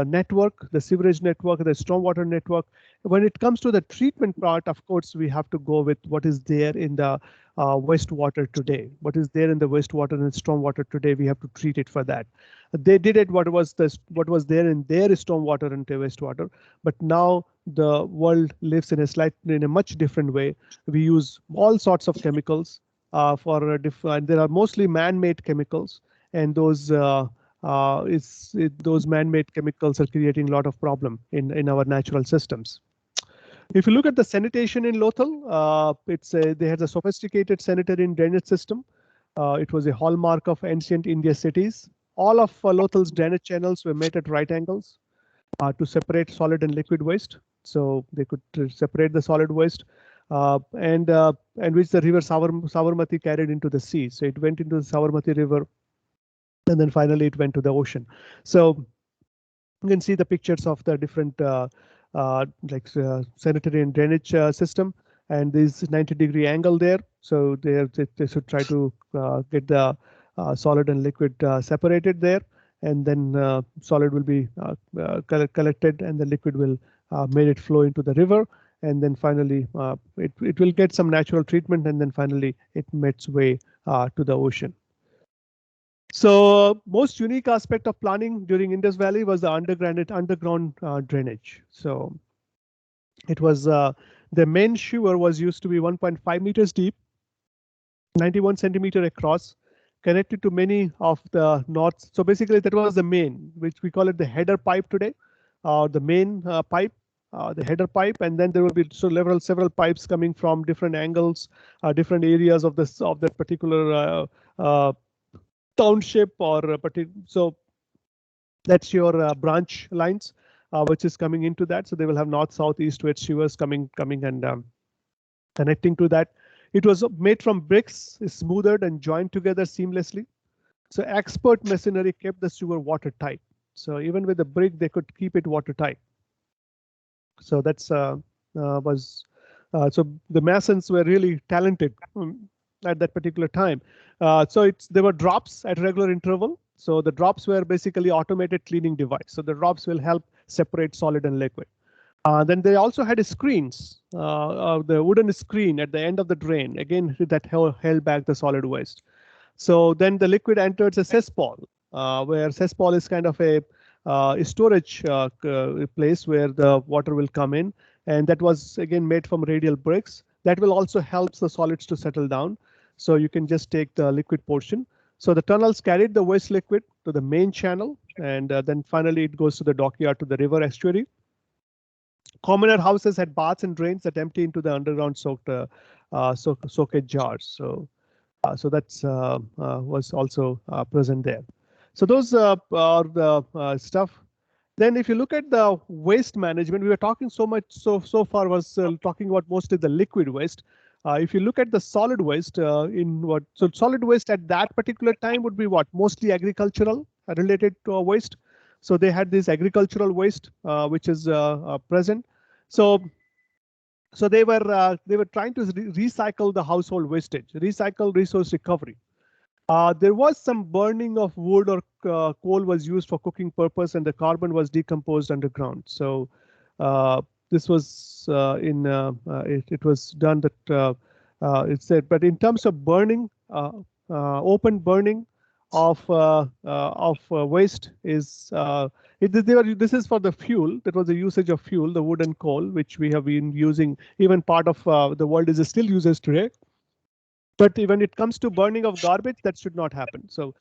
network, the sewerage network, the stormwater network, when it comes to the treatment part, of course, we have to go with what is there in the wastewater today. What is there in the wastewater and stormwater today, we have to treat it for that. They did it what was there in their stormwater and wastewater, but now the world lives in a much different way. We use all sorts of chemicals for there are mostly man-made chemicals, and those those man-made chemicals are creating a lot of problem in our natural systems. If you look at the sanitation in Lothal, they had a sophisticated sanitary and drainage system. It was a hallmark of ancient India cities. All of Lothal's drainage channels were made at right angles to separate solid and liquid waste. So they could separate the solid waste and which the river Savarmati carried into the sea. So it went into the Savarmati River, and then finally it went to the ocean. So you can see the pictures of the different sanitary and drainage system, and this 90-degree angle there. So they should try to get the solid and liquid separated there, and then solid will be collected, and the liquid will made it flow into the river, and then finally it will get some natural treatment, and then finally it makes its way to the ocean. So most unique aspect of planning during Indus Valley was the underground drainage. So it was the main sewer was used to be 1.5 meters deep, 91 centimeter across, connected to many of the north. So basically that was the main, which we call it the header pipe today, the main pipe. The header pipe, and then there will be several pipes coming from different angles, different areas of that particular township or so that's your branch lines which is coming into that. So they will have north, south, east, west sewers coming and connecting to that. It was made from bricks, smoothed and joined together seamlessly. So expert masonry kept the sewer watertight. So even with the brick, they could keep it watertight. So that's so the masons were really talented at that particular time. So there were drops at regular interval. So the drops were basically automated cleaning device. So the drops will help separate solid and liquid. Then they also had screens, the wooden screen at the end of the drain, again that held back the solid waste. So then the liquid enters a cesspool, where cesspool is kind of a storage place where the water will come in, and that was again made from radial bricks. That will also help the solids to settle down. So you can just take the liquid portion. So the tunnels carried the waste liquid to the main channel, and then finally it goes to the dockyard to the river estuary. Commoner houses had baths and drains that empty into the underground soakage jars. So that's was also present there. So those are the stuff. Then if you look at the waste management, we were talking so far was talking about mostly the liquid waste. If you look at the solid waste so solid waste at that particular time would be what? Mostly agricultural related to waste. So they had this agricultural waste which is present. So they were trying to recycle the household wastage, recycle resource recovery. There was some burning of wood or coal was used for cooking purpose, and the carbon was decomposed underground. So this was it was done that it said. But in terms of burning, open burning of waste is this is for the fuel. That was the usage of fuel, the wood and coal, which we have been using. Even part of the world is still uses today. But when it comes to burning of garbage, that should not happen. So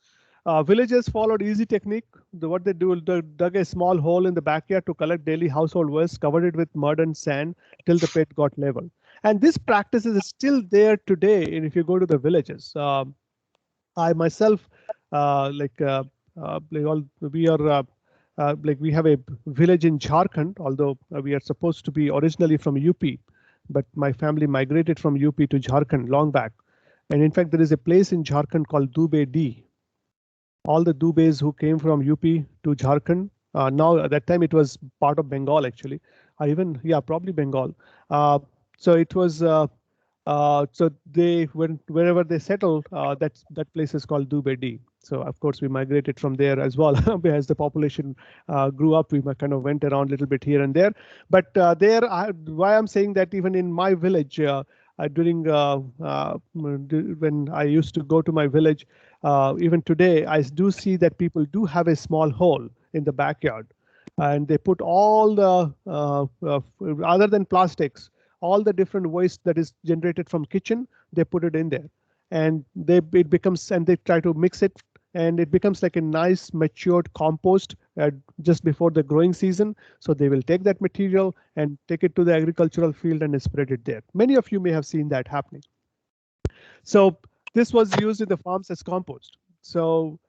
villagers followed easy technique. What they do, they dug a small hole in the backyard to collect daily household waste, covered it with mud and sand till the pit got level. And this practice is still there today. And if you go to the villages, I myself we have a village in Jharkhand, although we are supposed to be originally from UP, but my family migrated from UP to Jharkhand long back. And in fact, there is a place in Jharkhand called Dubey D. All the Dubeis who came from UP to Jharkhand, now at that time it was part of Bengal actually, probably Bengal. So it was so they wherever they settled, that place is called Dubey D. So of course we migrated from there as well. As the population grew up, we kind of went around a little bit here and there. But why I'm saying that even in my village, during when I used to go to my village, even today, I do see that people do have a small hole in the backyard, and they put all the other than plastics, all the different waste that is generated from kitchen, they put it in there, and it becomes, and they try to mix it, and it becomes like a nice matured compost just before the growing season. So they will take that material and take it to the agricultural field and spread it there. Many of you may have seen that happening. So this was used in the farms as compost. So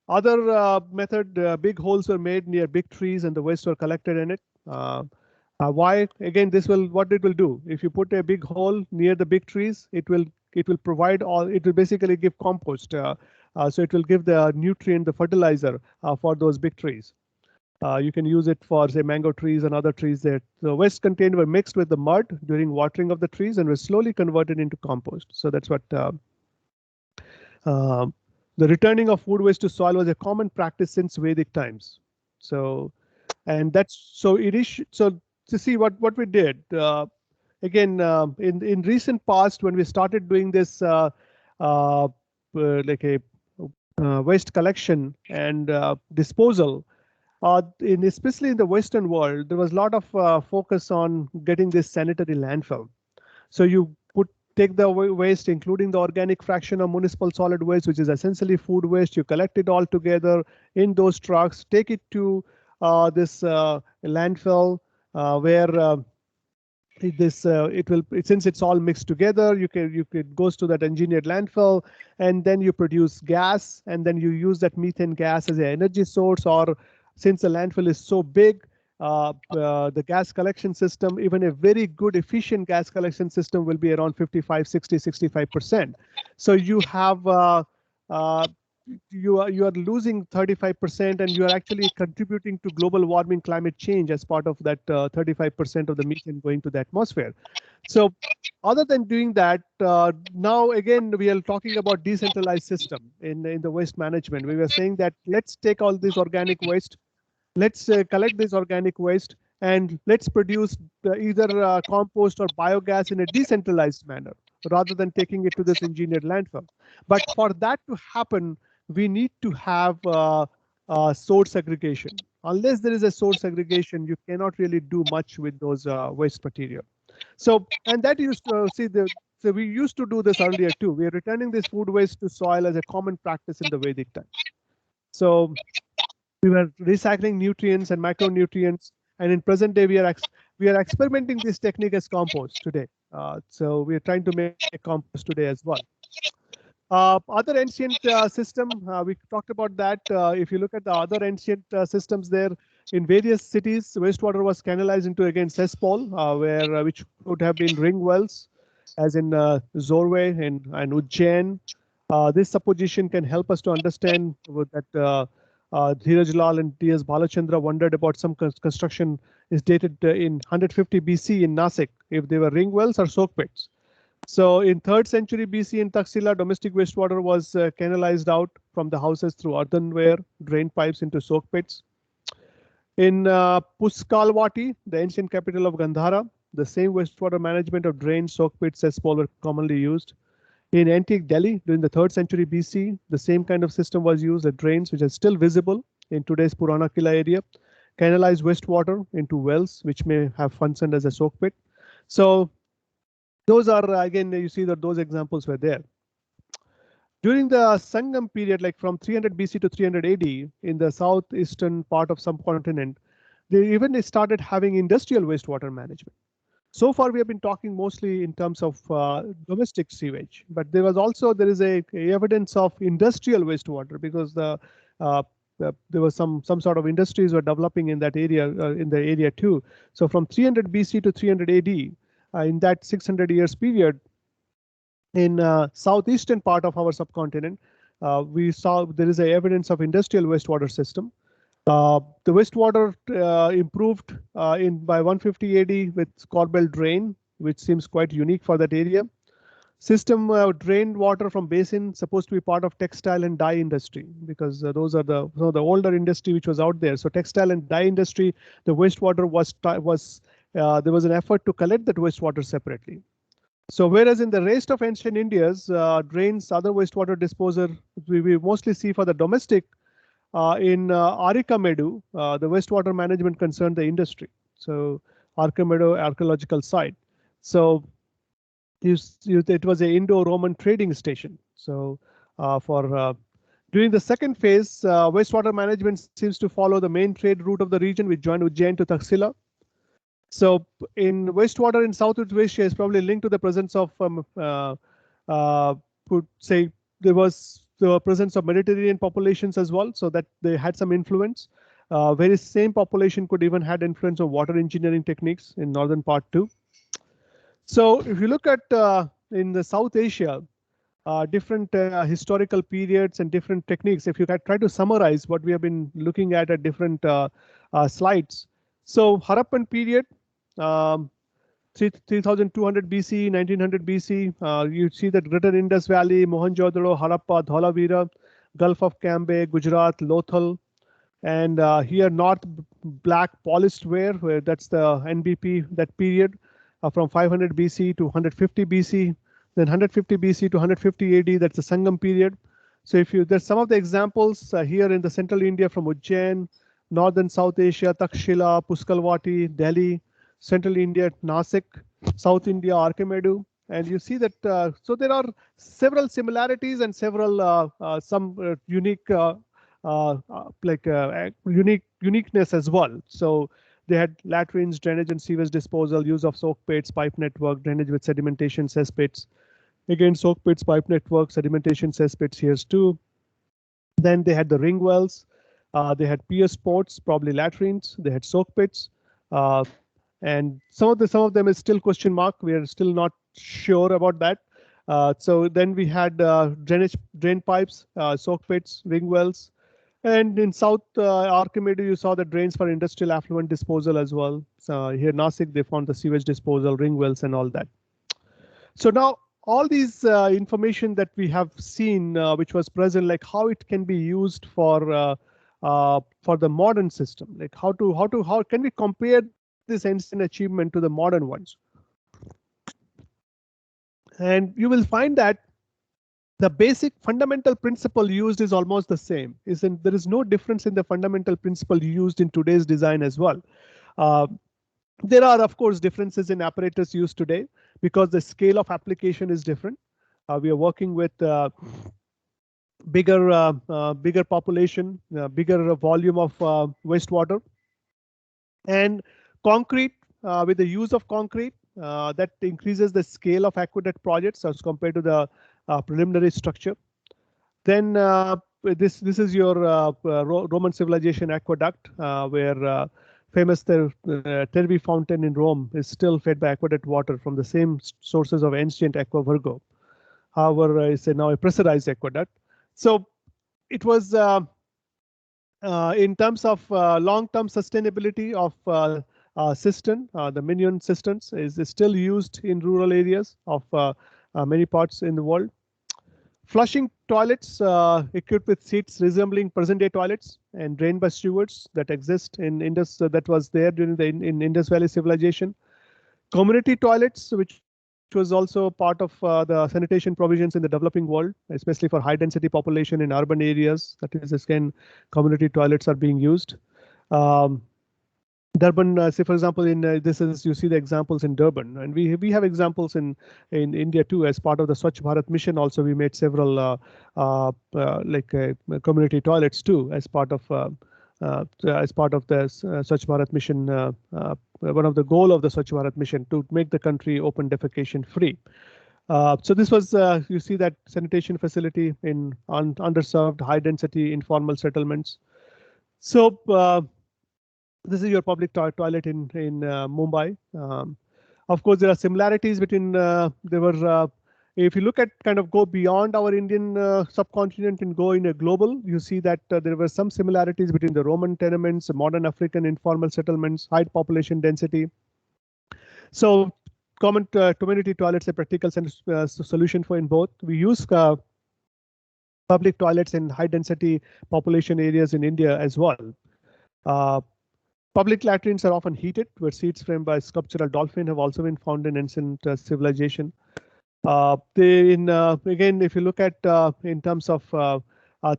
other method, big holes were made near big trees and the waste were collected in it. Why? Again, this will, what it will do, if you put a big hole near the big trees, it will provide all, it will basically give compost. So it will give the nutrient, the fertilizer for those big trees. You can use it for, say, mango trees and other trees that the waste contained were mixed with the mud during watering of the trees and were slowly converted into compost. So that's what the returning of food waste to soil was a common practice since Vedic times. So, and that's so it is. So to see what we did again in recent past when we started doing this like a waste collection and disposal. Especially in the Western world, there was a lot of focus on getting this sanitary landfill. So you take the waste, including the organic fraction of municipal solid waste, which is essentially food waste. You collect it all together in those trucks, take it to this landfill where since it's all mixed together, it goes to that engineered landfill, and then you produce gas, and then you use that methane gas as an energy source. Or since the landfill is so big, the gas collection system, even a very good efficient gas collection system, will be around 55, 60, 65%. So you have you are losing 35%, and you are actually contributing to global warming, climate change as part of that 35% of the methane going to the atmosphere. So other than doing that, now again we are talking about decentralized system in the waste management. We were saying that let's take all this organic waste, let's collect this organic waste, and let's produce either compost or biogas in a decentralized manner rather than taking it to this engineered landfill. But for that to happen, we need to have source segregation. Unless there is a source segregation, you cannot really do much with those waste material. So, and that used to so we used to do this earlier too. We are returning this food waste to soil as a common practice in the Vedic times. So we were recycling nutrients and micronutrients, and in present day we are experimenting this technique as compost today. So we are trying to make compost today as well. Other ancient system, we talked about that. If you look at the other ancient systems there, in various cities, wastewater was canalized into, again, cesspool, which would have been ring wells, as in Zorwe and Ujjain. This supposition can help us to understand that Dheeraj Lal and T.S. Bhalachandra wondered about some construction is dated in 150 BC in Nasik, if they were ring wells or soak pits. So in 3rd century BC in Taxila, domestic wastewater was canalized out from the houses through earthenware drain pipes into soak pits. In Puskalwati, the ancient capital of Gandhara, the same wastewater management of drains, soak pits, cesspool were commonly used. In antique Delhi, during the 3rd century BC, the same kind of system was used, the drains, which are still visible in today's Purana Kila area, canalized wastewater into wells, which may have functioned as a soak pit. So those are, again, you see that those examples were there. During the Sangam period, like from 300 BC to 300 AD, in the southeastern part of subcontinent, they even started having industrial wastewater management. So far, we have been talking mostly in terms of domestic sewage, but there is a evidence of industrial wastewater, because there was some sort of industries were developing in that area, in the area too. So from 300 BC to 300 AD, in that 600 years period, in southeastern part of our subcontinent, we saw there is a evidence of industrial wastewater system. The wastewater improved by 150 AD with Corbel drain, which seems quite unique for that area. System drained water from basin, supposed to be part of textile and dye industry, because those are the older industry which was out there. So textile and dye industry, the wastewater there was an effort to collect that wastewater separately. So whereas in the rest of ancient India's drains, other wastewater disposal, we mostly see for the domestic. In Arikamedu, the wastewater management concerned the industry. So Arikamedu archaeological site. So it was an Indo-Roman trading station. So During the second phase, wastewater management seems to follow the main trade route of the region, which joined Ujjain to Taxila. So in wastewater in Southeast Asia is probably linked to the presence of, could say there was the presence of Mediterranean populations as well, so that they had some influence. Very same population could even had influence of water engineering techniques in northern part too. So if you look at in the South Asia, different historical periods and different techniques, if you can try to summarize what we have been looking at different slides. So Harappan period, um, 3200 BC, 1900 BC, you see that Greater Indus Valley, Mohenjo-daro, Harappa, Dholavira, Gulf of Cambay, Gujarat, Lothal, and here North Black Polished Ware, where that's the NBP, that period from 500 BC to 150 BC, then 150 BC to 150 AD, that's the Sangam period. So if you, there's some of the examples here in the central India from Ujjain, northern South Asia, Takshila, Puskalwati, Delhi, central India, Nasik, South India, Archimedu. And you see that, so there are several similarities and several some unique uniqueness as well. So they had latrines, drainage and sewage disposal, use of soak pits, pipe network, drainage with sedimentation, cesspits. Again, soak pits, pipe network, sedimentation, cesspits here too. Then they had the ring wells. They had pier sports, probably latrines. They had soak pits. And some of them is still question mark. We are still not sure about that. So then we had drain pipes, soak pits, ring wells. And in South Archimedes, you saw the drains for industrial affluent disposal as well. So here Nasik, they found the sewage disposal, ring wells and all that. So now all these information that we have seen, which was present, like how it can be used for the modern system, like how can we compare this ancient achievement to the modern ones? And you will find that the basic fundamental principle used is almost the same. There is no difference in the fundamental principle used in today's design as well. There are, of course, differences in apparatus used today because the scale of application is different. We are working with bigger population, bigger volume of wastewater, and concrete with the use of concrete that increases the scale of aqueduct projects as compared to the preliminary structure. Then this is your Roman civilization aqueduct, where famous Trevi fountain in Rome is still fed by aqueduct water from the same sources of ancient Aqua Virgo. However, it's now a pressurized aqueduct. So it was in terms of long-term sustainability of cistern, the Minion cisterns is still used in rural areas of many parts in the world. Flushing toilets equipped with seats resembling present-day toilets and drained by stewards that exist in Indus, that was there during the in Indus Valley civilization. Community toilets, which was also part of the sanitation provisions in the developing world, especially for high-density population in urban areas. That is, again, community toilets are being used. Durban, say for example, in this is you see the examples in Durban, and we have examples in India too. As part of the Swachh Bharat mission, also we made several community toilets too, as part of the Swachh Bharat mission. One of the goal of the Swachh Bharat mission to make the country open defecation free. So this was you see that sanitation facility in underserved, high density informal settlements. So this is your public toilet in Mumbai. Of course, there are similarities between if you look at kind of go beyond our Indian subcontinent and go in a global, you see that there were some similarities between the Roman tenements, modern African informal settlements, high population density. So common community toilets, a practical solution for in both. We use public toilets in high density population areas in India as well. Public latrines are often heated, where seats framed by sculptural dolphin have also been found in ancient civilization. Again, if you look at in terms of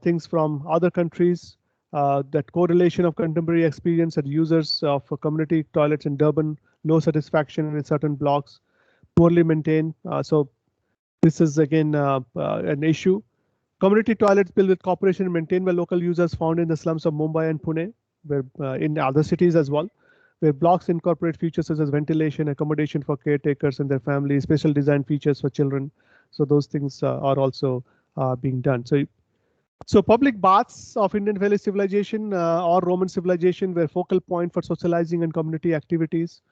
things from other countries, that correlation of contemporary experience at users of community toilets in Durban, low satisfaction in certain blocks, poorly maintained. So this is again an issue. Community toilets built with cooperation and maintained by local users found in the slums of Mumbai and Pune, where in other cities as well, where blocks incorporate features such as ventilation, accommodation for caretakers and their families, special design features for children. So those things are also being done. So public baths of Indian Valley civilization or Roman civilization were focal point for socializing and community activities.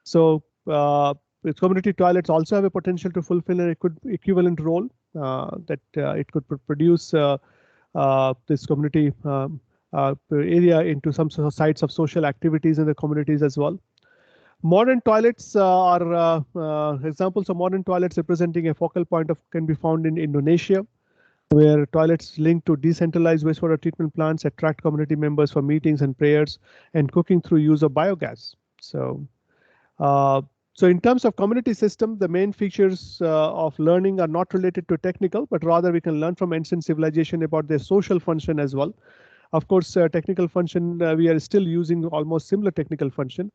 So community toilets also have a potential to fulfill an equivalent role that it could produce this community area into some sort of sites of social activities in the communities as well. Modern toilets are examples of modern toilets representing a focal point of can be found in Indonesia, where toilets linked to decentralized wastewater treatment plants attract community members for meetings and prayers and cooking through use of biogas. Uh, so in terms of community system, the main features of learning are not related to technical, but rather we can learn from ancient civilization about their social function as well. Of course, technical function, we are still using almost similar technical function.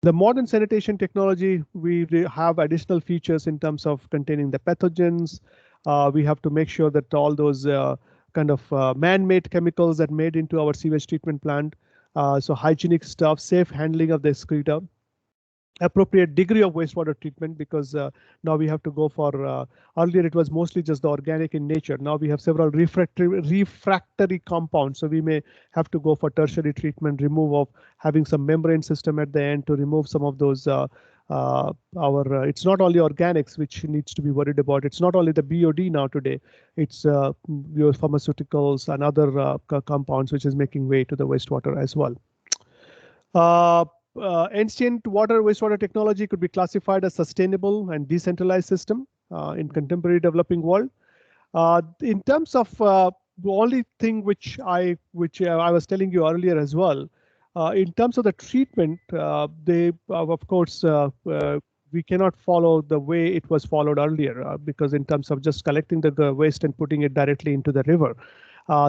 The modern sanitation technology, we have additional features in terms of containing the pathogens. We have to make sure that all those kind of man-made chemicals that made into our sewage treatment plant, so hygienic stuff, safe handling of the excreta, appropriate degree of wastewater treatment, because now we have to go for earlier it was mostly just the organic in nature. Now we have several refractory compounds, so we may have to go for tertiary treatment, remove of having some membrane system at the end to remove some of those it's not only organics which needs to be worried about. It's not only the BOD now today, it's your pharmaceuticals and other compounds which is making way to the wastewater as well. Ancient water wastewater technology could be classified as sustainable and decentralized system in contemporary developing world. In terms of the only thing which I was telling you earlier as well, in terms of the treatment, they of course we cannot follow the way it was followed earlier because in terms of just collecting the waste and putting it directly into the river.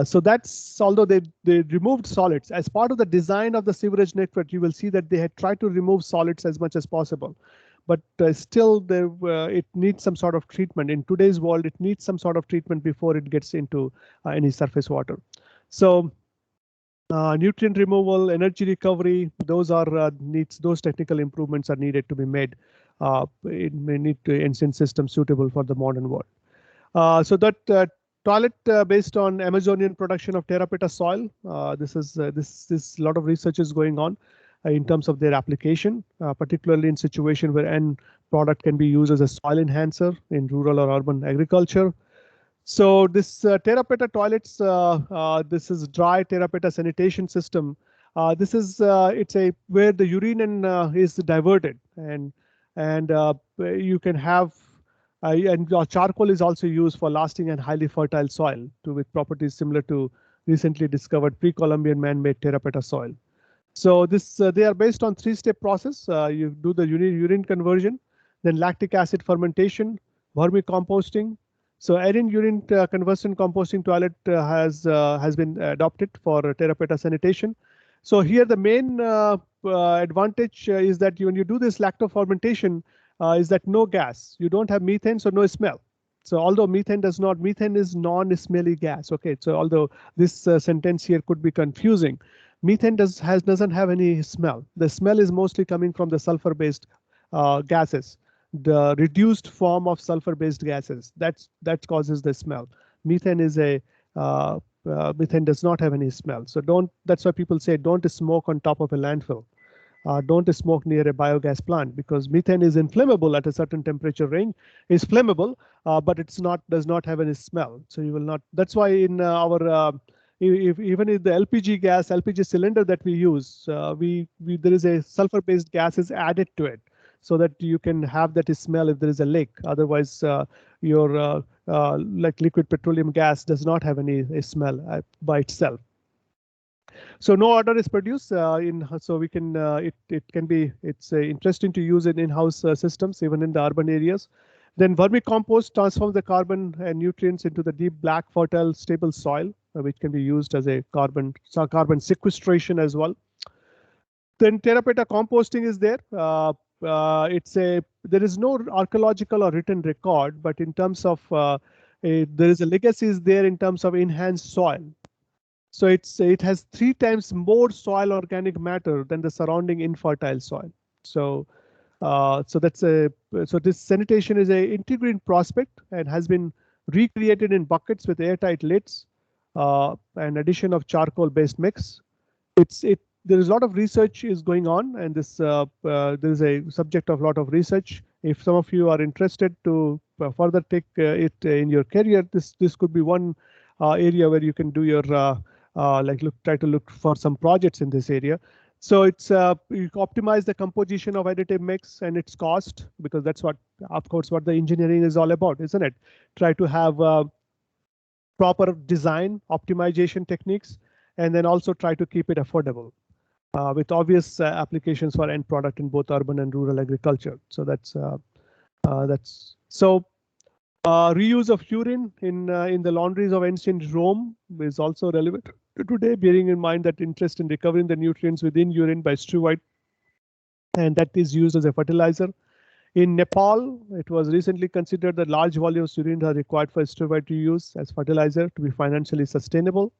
So that's, although they removed solids as part of the design of the sewerage network, you will see that they had tried to remove solids as much as possible, but still there it needs some sort of treatment. In today's world, it needs some sort of treatment before it gets into any surface water. So nutrient removal, energy recovery, those are those technical improvements are needed to be made. It may need to ancient systems suitable for the modern world. So that toilet based on Amazonian production of terra preta soil. This is a lot of research is going on in terms of their application, particularly in situation where end product can be used as a soil enhancer in rural or urban agriculture. So this terra preta toilets, this is dry terra preta sanitation system. This is it's a where the urine and is diverted and you can have and charcoal is also used for lasting and highly fertile soil with properties similar to recently discovered pre-Columbian man-made terra preta soil. So this they are based on three-step process. You do the urine conversion, then lactic acid fermentation, vermicomposting. So aerial urine conversion composting toilet has been adopted for terra preta sanitation. So here the main advantage is that when you do this lacto fermentation, is that no gas. You don't have methane, so no smell. So although methane is non-smelly gas. Okay, so although this sentence here could be confusing, methane doesn't have any smell. The smell is mostly coming from the sulfur-based gases, the reduced form of sulfur-based gases. That causes the smell. Methane is a methane does not have any smell. So that's why people say don't smoke on top of a landfill. Don't smoke near a biogas plant because methane is inflammable at a certain temperature range. Is flammable, but does not have any smell. So you will not. That's why in our even in the LPG cylinder that we use, there is a sulfur-based gas is added to it so that you can have that smell if there is a leak. Otherwise, your like liquid petroleum gas does not have any smell by itself. So no order is produced so we can it's interesting to use in in-house systems even in the urban areas. Then vermicompost transforms the carbon and nutrients into the deep black fertile stable soil which can be used as a carbon sequestration as well. Then terra preta composting is there. There is no archaeological or written record, but in terms of there is a legacy is there in terms of enhanced soil. So it has 3 times more soil organic matter than the surrounding infertile soil. So so that's a so this sanitation is a integrated prospect and has been recreated in buckets with airtight lids and addition of charcoal based mix. There is a lot of research is going on, and there is a subject of a lot of research. If some of you are interested to further take it in your career, this could be one area where you can do your try to look for some projects in this area. So it's you optimize the composition of additive mix and its cost, because that's what, of course, what the engineering is all about, isn't it? Try to have proper design optimization techniques, and then also try to keep it affordable with obvious applications for end product in both urban and rural agriculture. So that's so. Reuse of urine in the laundries of ancient Rome is also relevant today, bearing in mind that interest in recovering the nutrients within urine by struvite, and that is used as a fertilizer. In Nepal, it was recently considered that large volumes of urine are required for struvite use as fertilizer to be financially sustainable.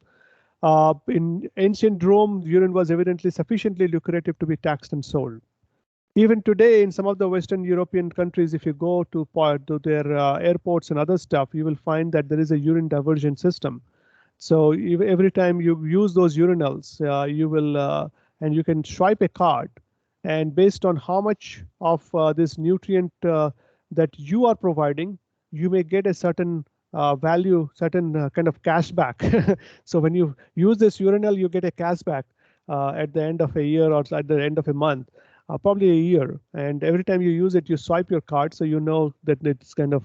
In ancient Rome, urine was evidently sufficiently lucrative to be taxed and sold. Even today, in some of the Western European countries, if you go to their airports and other stuff, you will find that there is a urine diversion system. So every time you use those urinals, you will and you can swipe a card, and based on how much of this nutrient that you are providing, you may get a certain value, certain kind of cash back. So when you use this urinal, you get a cash back at the end of a year or at the end of a month. Probably a year, and every time you use it, you swipe your card, so you know that it's kind of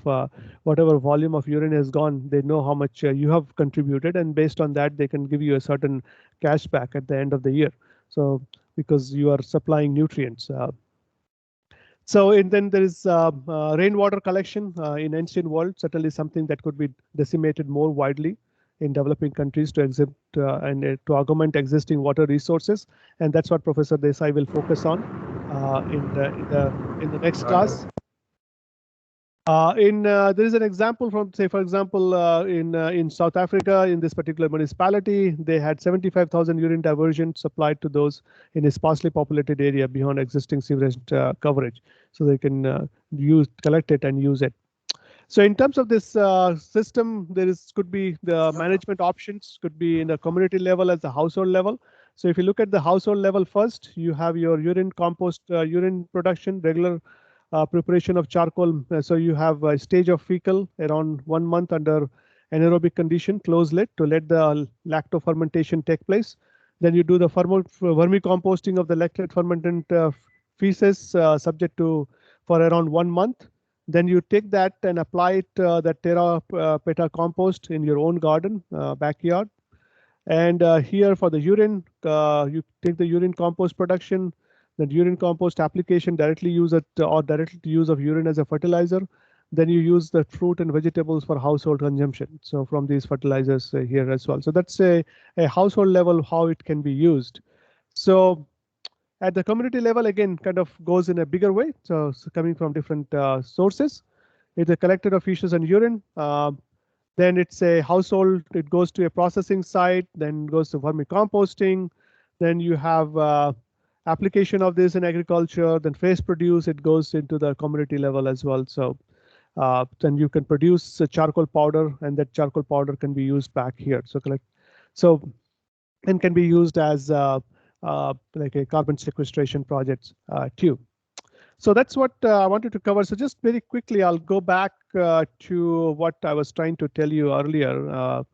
whatever volume of urine has gone, they know how much you have contributed, and based on that, they can give you a certain cash back at the end of the year. So because you are supplying nutrients. And then there is rainwater collection in ancient world, certainly something that could be decimated more widely in developing countries to to augment existing water resources, and that's what Professor Desai will focus on in the next class. There is an example from, say, for example, in South Africa, in this particular municipality, they had 75,000 urine diversion supplied to those in a sparsely populated area beyond existing sewerage coverage, so they can collect it and use it. So in terms of this system, could be the management options, could be in the community level as the household level. So if you look at the household level first, you have your urine compost, urine production, regular preparation of charcoal. So you have a stage of fecal around 1 month under anaerobic condition, closed lid, to let the lacto-fermentation take place. Then you do the vermicomposting of the lactate fermentant feces subject to for around 1 month. Then you take that and apply it, that Terra Peta compost in your own garden, backyard. And here for the urine, you take the urine compost production, the urine compost application, directly use it or directly use of urine as a fertilizer. Then you use the fruit and vegetables for household consumption. So from these fertilizers here as well. So that's a household level how it can be used. So at the community level, again, kind of goes in a bigger way. So coming from different sources, it's a collector of feces and urine. Then it's a household, it goes to a processing site, then goes to vermicomposting. Then you have application of this in agriculture, then phase produce, it goes into the community level as well. So then you can produce a charcoal powder, and that charcoal powder can be used back here. And can be used as like a carbon sequestration project too. So that's what I wanted to cover. So just very quickly, I'll go back to what I was trying to tell you earlier.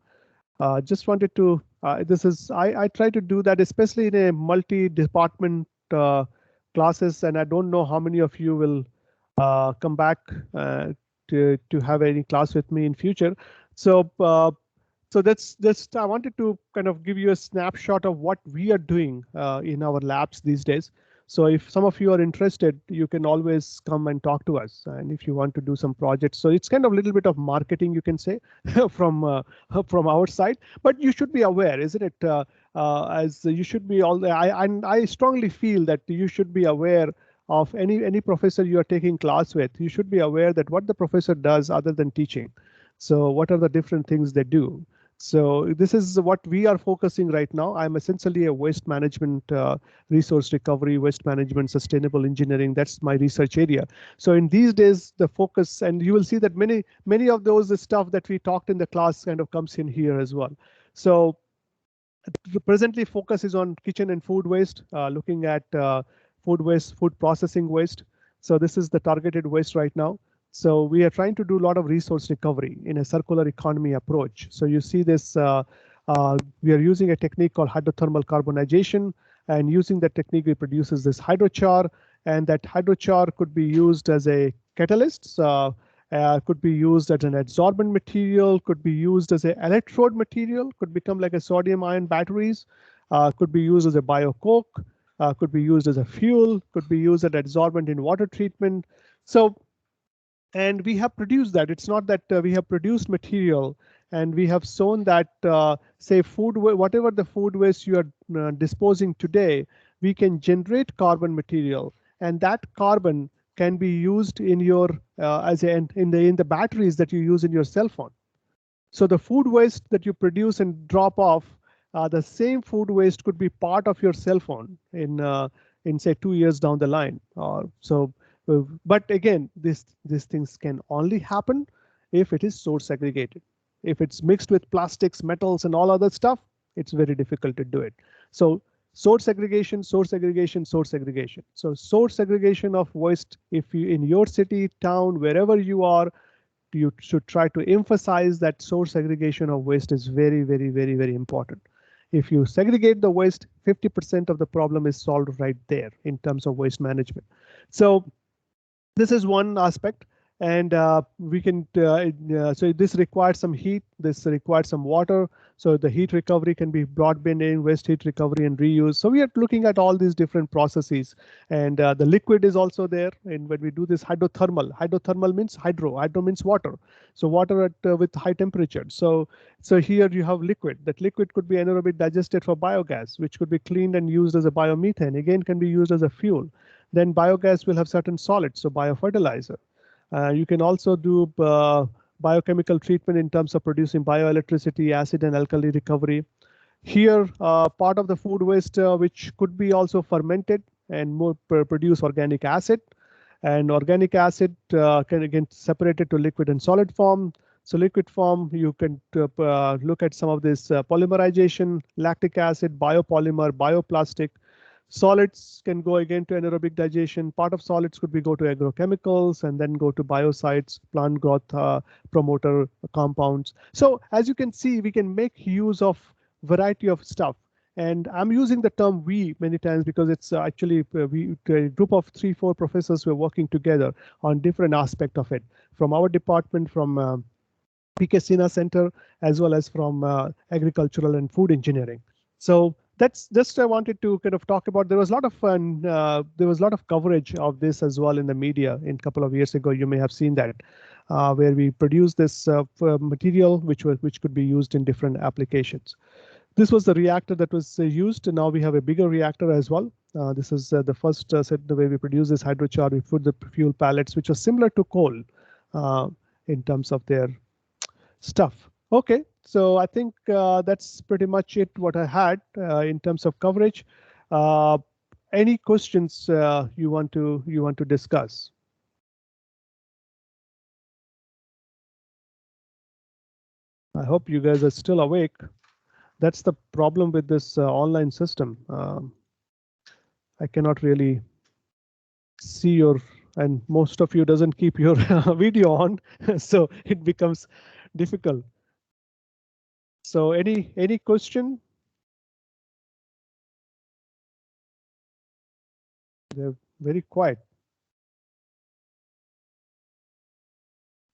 Just wanted to, I try to do that, especially in a multi-department classes, and I don't know how many of you will come back to have any class with me in future. So that's just, I wanted to kind of give you a snapshot of what we are doing in our labs these days. So if some of you are interested, you can always come and talk to us. And if you want to do some projects, so it's kind of a little bit of marketing, you can say, from our side. But you should be aware, isn't it? As you should be all. I strongly feel that you should be aware of any professor you are taking class with. You should be aware that what the professor does other than teaching. So what are the different things they do? So this is what we are focusing right now. I'm essentially a waste management, resource recovery, waste management, sustainable engineering. That's my research area. So in these days, the focus, and you will see that many of those stuff that we talked in the class kind of comes in here as well. So presently focus is on kitchen and food waste, looking at food waste, food processing waste. So this is the targeted waste right now. So we are trying to do a lot of resource recovery in a circular economy approach. So you see this, we are using a technique called hydrothermal carbonization, and using that technique, it produces this hydrochar, and that hydrochar could be used as a catalyst, could be used as an adsorbent material, could be used as an electrode material, could become like a sodium ion batteries, could be used as a biocoke, could be used as a fuel, could be used as adsorbent in water treatment. So, and we have produced that. It's not that we have produced material and we have shown that, say, whatever the food waste you are disposing today, we can generate carbon material, and that carbon can be used in your as in the batteries that you use in your cell phone. So the food waste that you produce and drop off, the same food waste could be part of your cell phone in say 2 years down the line. But again, these things can only happen if it is source segregated. If it's mixed with plastics, metals, and all other stuff, it's very difficult to do it. So source segregation, source segregation, source segregation. So source segregation of waste, if you in your city, town, wherever you are, you should try to emphasize that source segregation of waste is very, very, very, very important. If you segregate the waste, 50% of the problem is solved right there in terms of waste management. So this is one aspect, and we can so this requires some heat, this requires some water, so the heat recovery can be broadband in, waste heat recovery and reuse. So we are looking at all these different processes, and the liquid is also there. And when we do this hydrothermal means hydro means water, so water at with high temperature. So here you have liquid. That liquid could be anaerobic digested for biogas, which could be cleaned and used as a biomethane, again can be used as a fuel. Then biogas will have certain solids, so biofertilizer. You can also do biochemical treatment in terms of producing bioelectricity, acid and alkali recovery. Here, part of the food waste, which could be also fermented and more produce organic acid. And organic acid can again separate it to liquid and solid form. So liquid form, you can look at some of this polymerization, lactic acid, biopolymer, bioplastic. Solids can go again to anaerobic digestion. Part of solids could be go to agrochemicals and then go to biocides, plant growth promoter compounds. So as you can see, we can make use of variety of stuff. And I'm using the term we many times because it's actually a group of 3-4 professors who are working together on different aspects of it, from our department, from PK Sinha Center, as well as from agricultural and food engineering. So that's just I wanted to kind of talk about. There was a lot of fun. There was a lot of coverage of this as well in the media in a couple of years ago. You may have seen that, where we produced this material which could be used in different applications. This was the reactor that was used, and now we have a bigger reactor as well. This is the first set the way we produce this hydrochar. We put the fuel pellets, which are similar to coal in terms of their stuff. Okay, so I think that's pretty much it what I had in terms of coverage. Any questions you want to discuss? I hope you guys are still awake. That's the problem with this online system. I cannot really see your, and most of you doesn't keep your video on, so it becomes difficult. So any question? They're very quiet.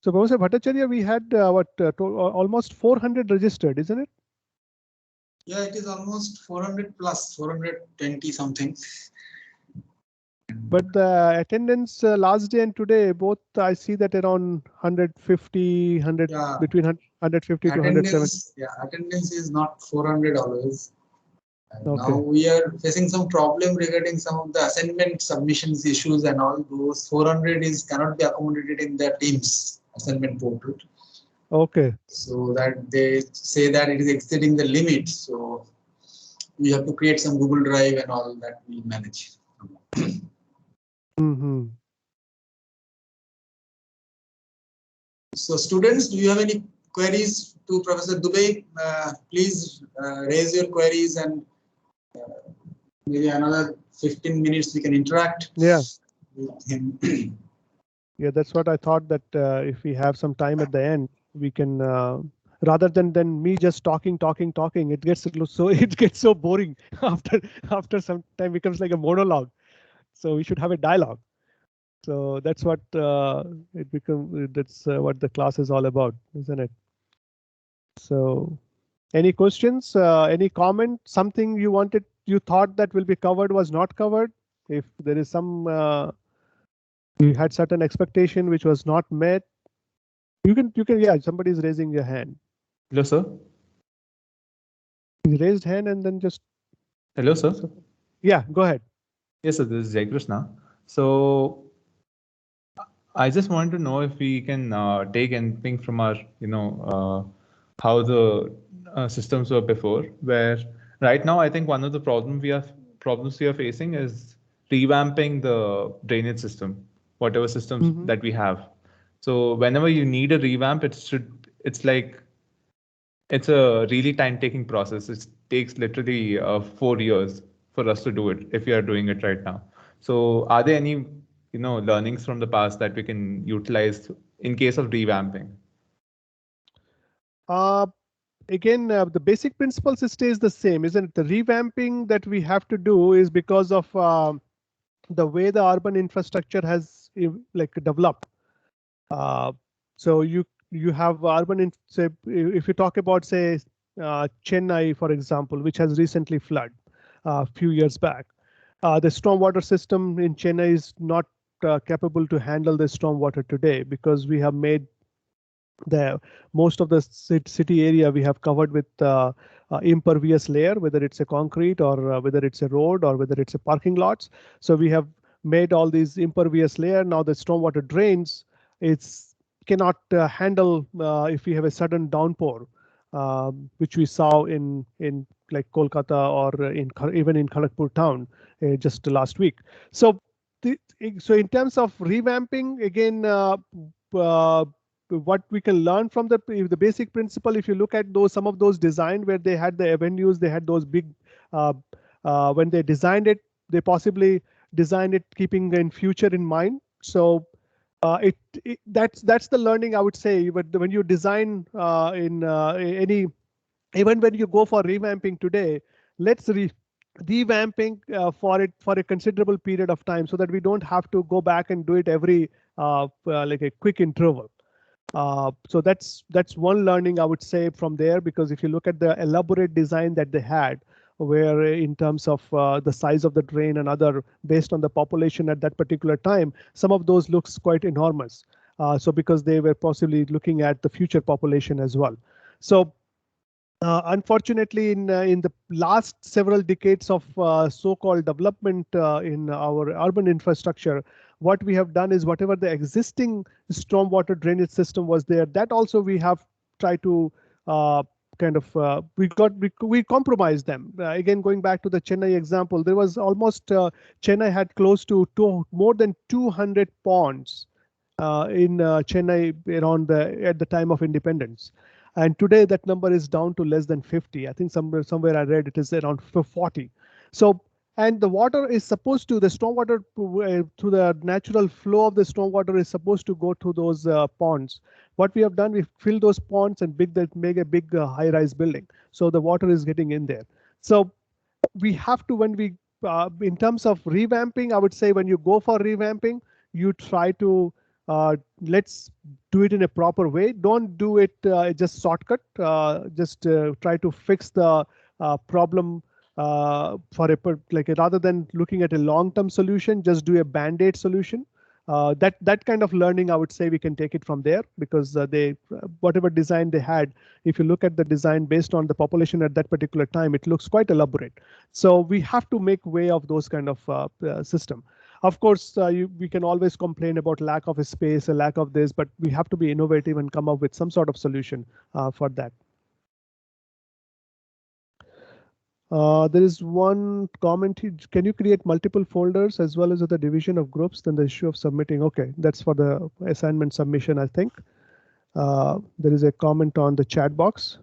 So Professor Bhattacharya, we had almost 400 registered, isn't it? Yeah, it is almost 400 plus, 420 something. But the attendance last day and today, both I see that around 150, 100, yeah, between 150 to 170. Yeah, attendance is not 400 always. Okay. Now we are facing some problem regarding some of the assignment submissions issues and all those. 400 cannot be accommodated in the Teams assignment portal. Okay. So that they say that it is exceeding the limit. So we have to create some Google Drive and all that we manage. Mm-hmm. So students, do you have any queries to Professor Dubey? Please raise your queries, and maybe another 15 minutes we can interact with him. Yeah, that's what I thought, that if we have some time at the end, we can rather than me just talking, it gets so it gets so boring after some time becomes like a monologue. So we should have a dialogue. So that's what it become. That's what the class is all about, isn't it? So, any questions? Any comment? Something you thought that will be covered was not covered? If there is some, you had certain expectation which was not met, you can. Yeah, somebody is raising your hand. Hello, sir. You raised hand and then just. Hello, sir. Yeah, go ahead. Yes, sir. This is Jai Krishna. So I just want to know if we can take anything from our, how the systems were before. Where right now, I think one of the problems we are facing is revamping the drainage system, whatever systems that we have. So whenever you need a revamp, it's a really time-taking process. It takes literally 4 years for us to do it if we are doing it right now. So are there any learnings from the past that we can utilize in case of revamping? Again, the basic principles stays the same, isn't it? The revamping that we have to do is because of the way the urban infrastructure has developed. So you have say if you talk about say Chennai, for example, which has recently flooded a few years back. The stormwater system in Chennai is not capable to handle the stormwater today because we have made most of the city area we have covered with impervious layer, whether it's a concrete or whether it's a road or whether it's a parking lots. So we have made all these impervious layer. Now the stormwater drains, it's cannot handle if we have a sudden downpour, which we saw in like Kolkata or even in Kharagpur town just last week. So so in terms of revamping, again, what we can learn from the basic principle, if you look at some of those designed where they had the avenues, they had those big, when they designed it, they possibly designed it keeping in future in mind. So that's the learning, I would say. But when you design even when you go for revamping today, let's revamping for a considerable period of time so that we don't have to go back and do it every like a quick interval. So that's one learning I would say from there, because if you look at the elaborate design that they had, where in terms of the size of the drain and other based on the population at that particular time, some of those looks quite enormous. So because they were possibly looking at the future population as well. So unfortunately, in the last several decades of so-called development in our urban infrastructure, what we have done is whatever the existing stormwater drainage system was there, that also we have tried to we compromised them. Again, going back to the Chennai example, there was almost Chennai had close to more than 200 ponds in Chennai at the time of independence. And today that number is down to less than 50. I think somewhere I read it is around 40. So, and the water is supposed to, the stormwater through the natural flow of the stormwater is supposed to go to those ponds. What we have done, we fill those ponds and make a big high-rise building. So the water is getting in there. So we have to, when we, in terms of revamping, I would say when you go for revamping, you try to let's do it in a proper way. Don't do it just shortcut. Just try to fix the problem rather than looking at a long-term solution. Just do a band-aid solution. That kind of learning, I would say, we can take it from there, because whatever design they had, if you look at the design based on the population at that particular time, it looks quite elaborate. So we have to make way of those kind of system. Of course, we can always complain about lack of a space, a lack of this, but we have to be innovative and come up with some sort of solution for that. There is one comment. Can you create multiple folders as well as the division of groups? Then the issue of submitting. OK, that's for the assignment submission, I think. There is a comment on the chat box.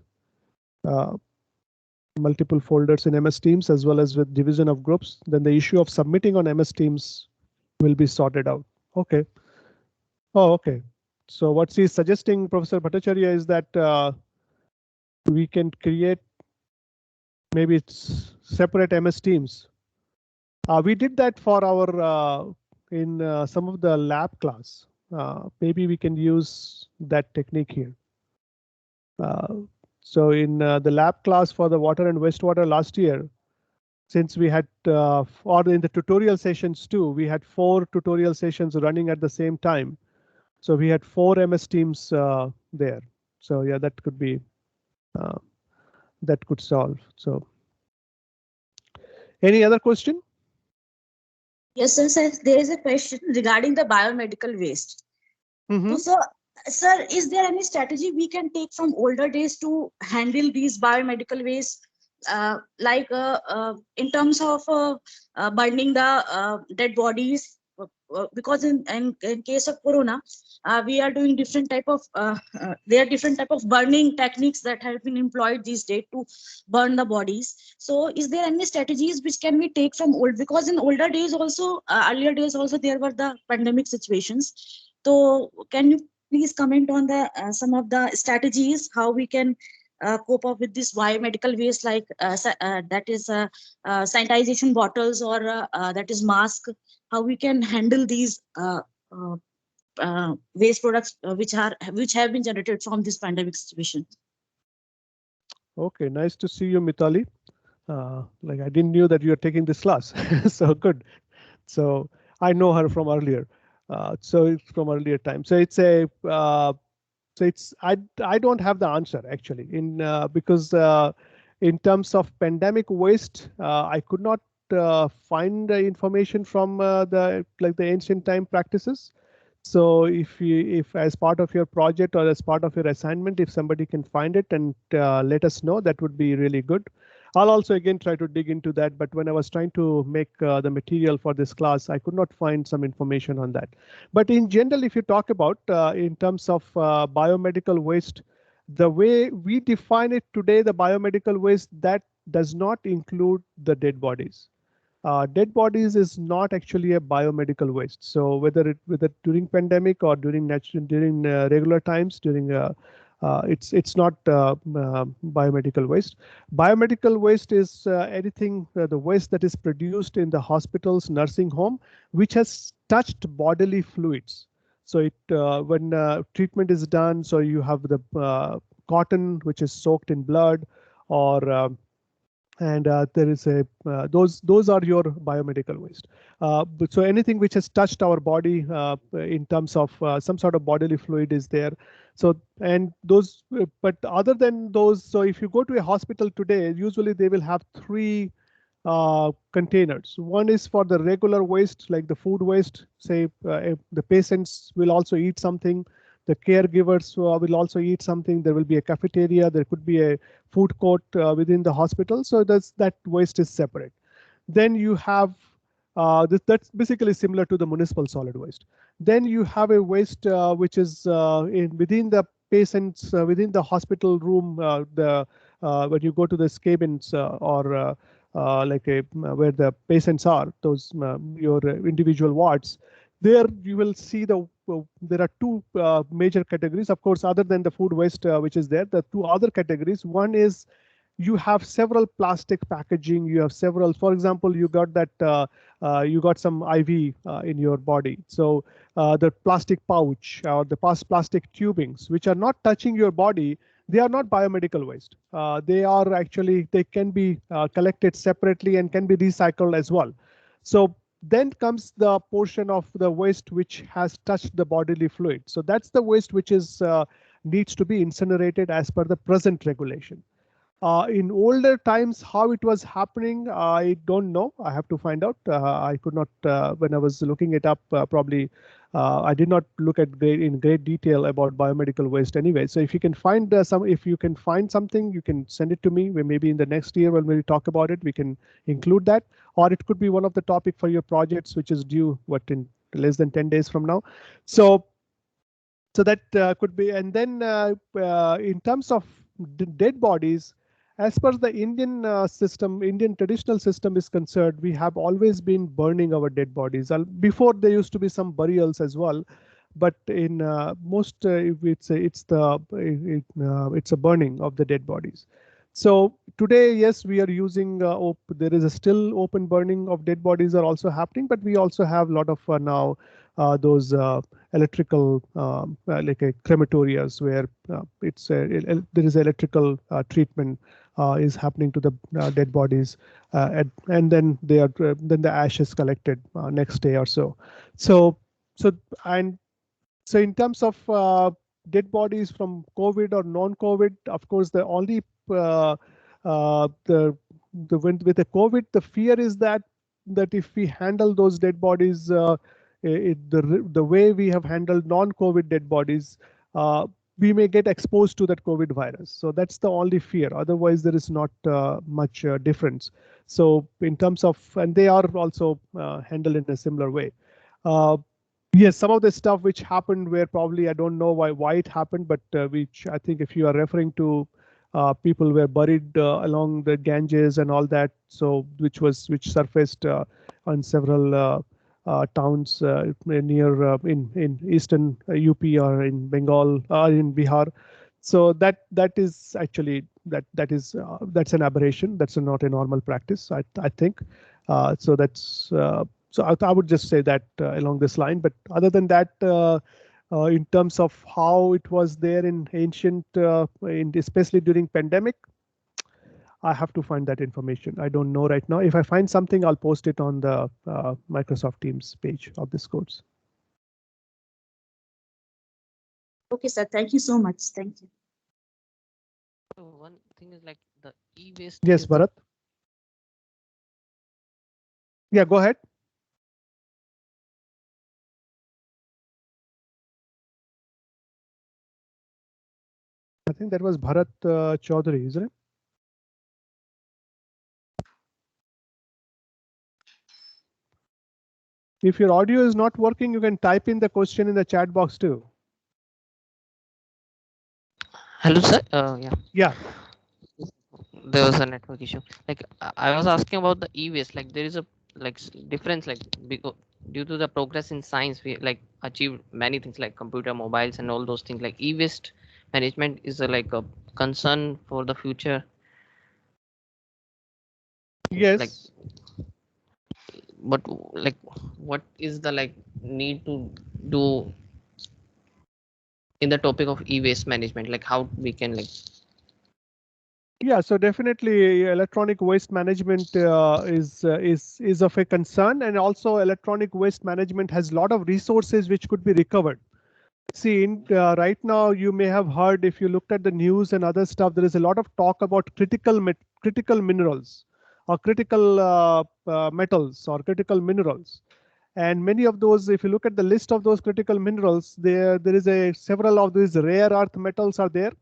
Multiple folders in MS Teams as well as with division of groups. Then the issue of submitting on MS Teams will be sorted out. OK. Oh, OK. So what she's suggesting, Professor Bhattacharya, is that we can create maybe it's separate MS Teams. We did that for our in some of the lab class. Maybe we can use that technique here. So in the lab class for the water and wastewater last year, since we had or in the tutorial sessions too, we had 4 tutorial sessions running at the same time. So we had 4 MS Teams there. So yeah, that could be that could solve. So any other question? Yes, sir. There is a question regarding the biomedical waste. Mm-hmm. So, sir, is there any strategy we can take from older days to handle these biomedical waste, like in terms of burning the dead bodies? Because in case of corona, we are doing different type of there are different type of burning techniques that have been employed these days to burn the bodies. So is there any strategies which can we take from old, because in older days also earlier days also there were the pandemic situations. So can you please comment on the some of the strategies how we can cope up with this biomedical waste, like that is sanitization bottles or that is mask, how we can handle these waste products which have been generated from this pandemic situation. OK, nice to see you, Mitali. Like I didn't know that you are taking this class. So good. So I know her from earlier. So it's from earlier time. So it's a so it's I don't have the answer actually in because in terms of pandemic waste, I could not find the information from the ancient time practices. So if as part of your project or as part of your assignment, if somebody can find it and let us know, that would be really good. I'll also again try to dig into that, but when I was trying to make the material for this class, I could not find some information on that. But in general, if you talk about in terms of biomedical waste, the way we define it today, the biomedical waste, that does not include the dead bodies. Dead bodies is not actually a biomedical waste. So whether during pandemic or during regular times, during it's not biomedical waste. Biomedical waste is anything the waste that is produced in the hospitals, nursing home, which has touched bodily fluids. So it when treatment is done, so you have the cotton which is soaked in blood, or and there is a those are your biomedical waste. But so anything which has touched our body in terms of some sort of bodily fluid is there. So and those, but other than those, so if you go to a hospital today, usually they will have 3 containers. One is for the regular waste, like the food waste. Say the patients will also eat something. The caregivers will also eat something. There will be a cafeteria. There could be a food court within the hospital. So that waste is separate. Then you have that's basically similar to the municipal solid waste. Then you have a waste which is within the patients, within the hospital room. When you go to the cabins or like where the patients are, those your individual wards. There you will see there are 2 major categories, of course, other than the food waste which is there. The 2 other categories. One is you have several plastic packaging. You have several, for example, you got that you got some IV in your body. So the plastic pouch or the plastic tubings, which are not touching your body, they are not biomedical waste. They are actually, they can be collected separately and can be recycled as well. So then comes the portion of the waste which has touched the bodily fluid. So that's the waste which is needs to be incinerated as per the present regulation. In older times, how it was happening, I don't know. I have to find out. I could not, when I was looking it up, probably I did not look at in great detail about biomedical waste anyway. So if you can find if you can find something, you can send it to me. Maybe in the next year when we talk about it, we can include that. Or it could be one of the topic for your projects, which is due in less than 10 days from now. So that could be. And then in terms of dead bodies, as per the Indian system, Indian traditional system is concerned, we have always been burning our dead bodies. Before there used to be some burials as well, but in most it's a burning of the dead bodies. So today, yes, we are using there is a still open burning of dead bodies are also happening, but we also have a lot of now those electrical like crematorias where there is electrical treatment is happening to the dead bodies, and then then the ash is collected next day or so. So and so in terms of dead bodies from COVID or non-COVID, of course, the only with the COVID, the fear is that if we handle those dead bodies the way we have handled non-COVID dead bodies, we may get exposed to that COVID virus. So that's the only fear. Otherwise, there is not much difference. So in terms of, and they are also handled in a similar way. Yes, some of the stuff which happened where probably I don't know why it happened, but which I think if you are referring to people were buried along the Ganges and all that, so which surfaced on several towns near in eastern UP or in Bengal or in Bihar. So that is actually that's an aberration. That's not a normal practice, I think. So that's so I would just say that along this line. But other than that, in terms of how it was there in ancient, especially during pandemic, I have to find that information. I don't know right now. If I find something, I'll post it on the Microsoft Teams page of this course. Okay, sir. Thank you so much. Thank you. So one thing is like the e-waste. Yes, Bharat. Yeah, go ahead. I think that was Bharat Chaudhary, isn't it? If your audio is not working, you can type in the question in the chat box too. Hello, sir. Yeah. Yeah. There was a network issue. Like I was asking about the e-waste. Like there is a difference. Like because due to the progress in science, we like achieved many things like computer, mobiles, and all those things. Like e-waste management is like a concern for the future. Yes. Like, but like, what is the need to do in the topic of e-waste management? Like how we can Yeah, so definitely electronic waste management is of a concern, and also electronic waste management has a lot of resources which could be recovered. See, right now you may have heard, if you looked at the news and other stuff, there is a lot of talk about critical minerals or critical metals or critical minerals. And many of those, if you look at the list of those critical minerals, there is several of these rare earth metals are there.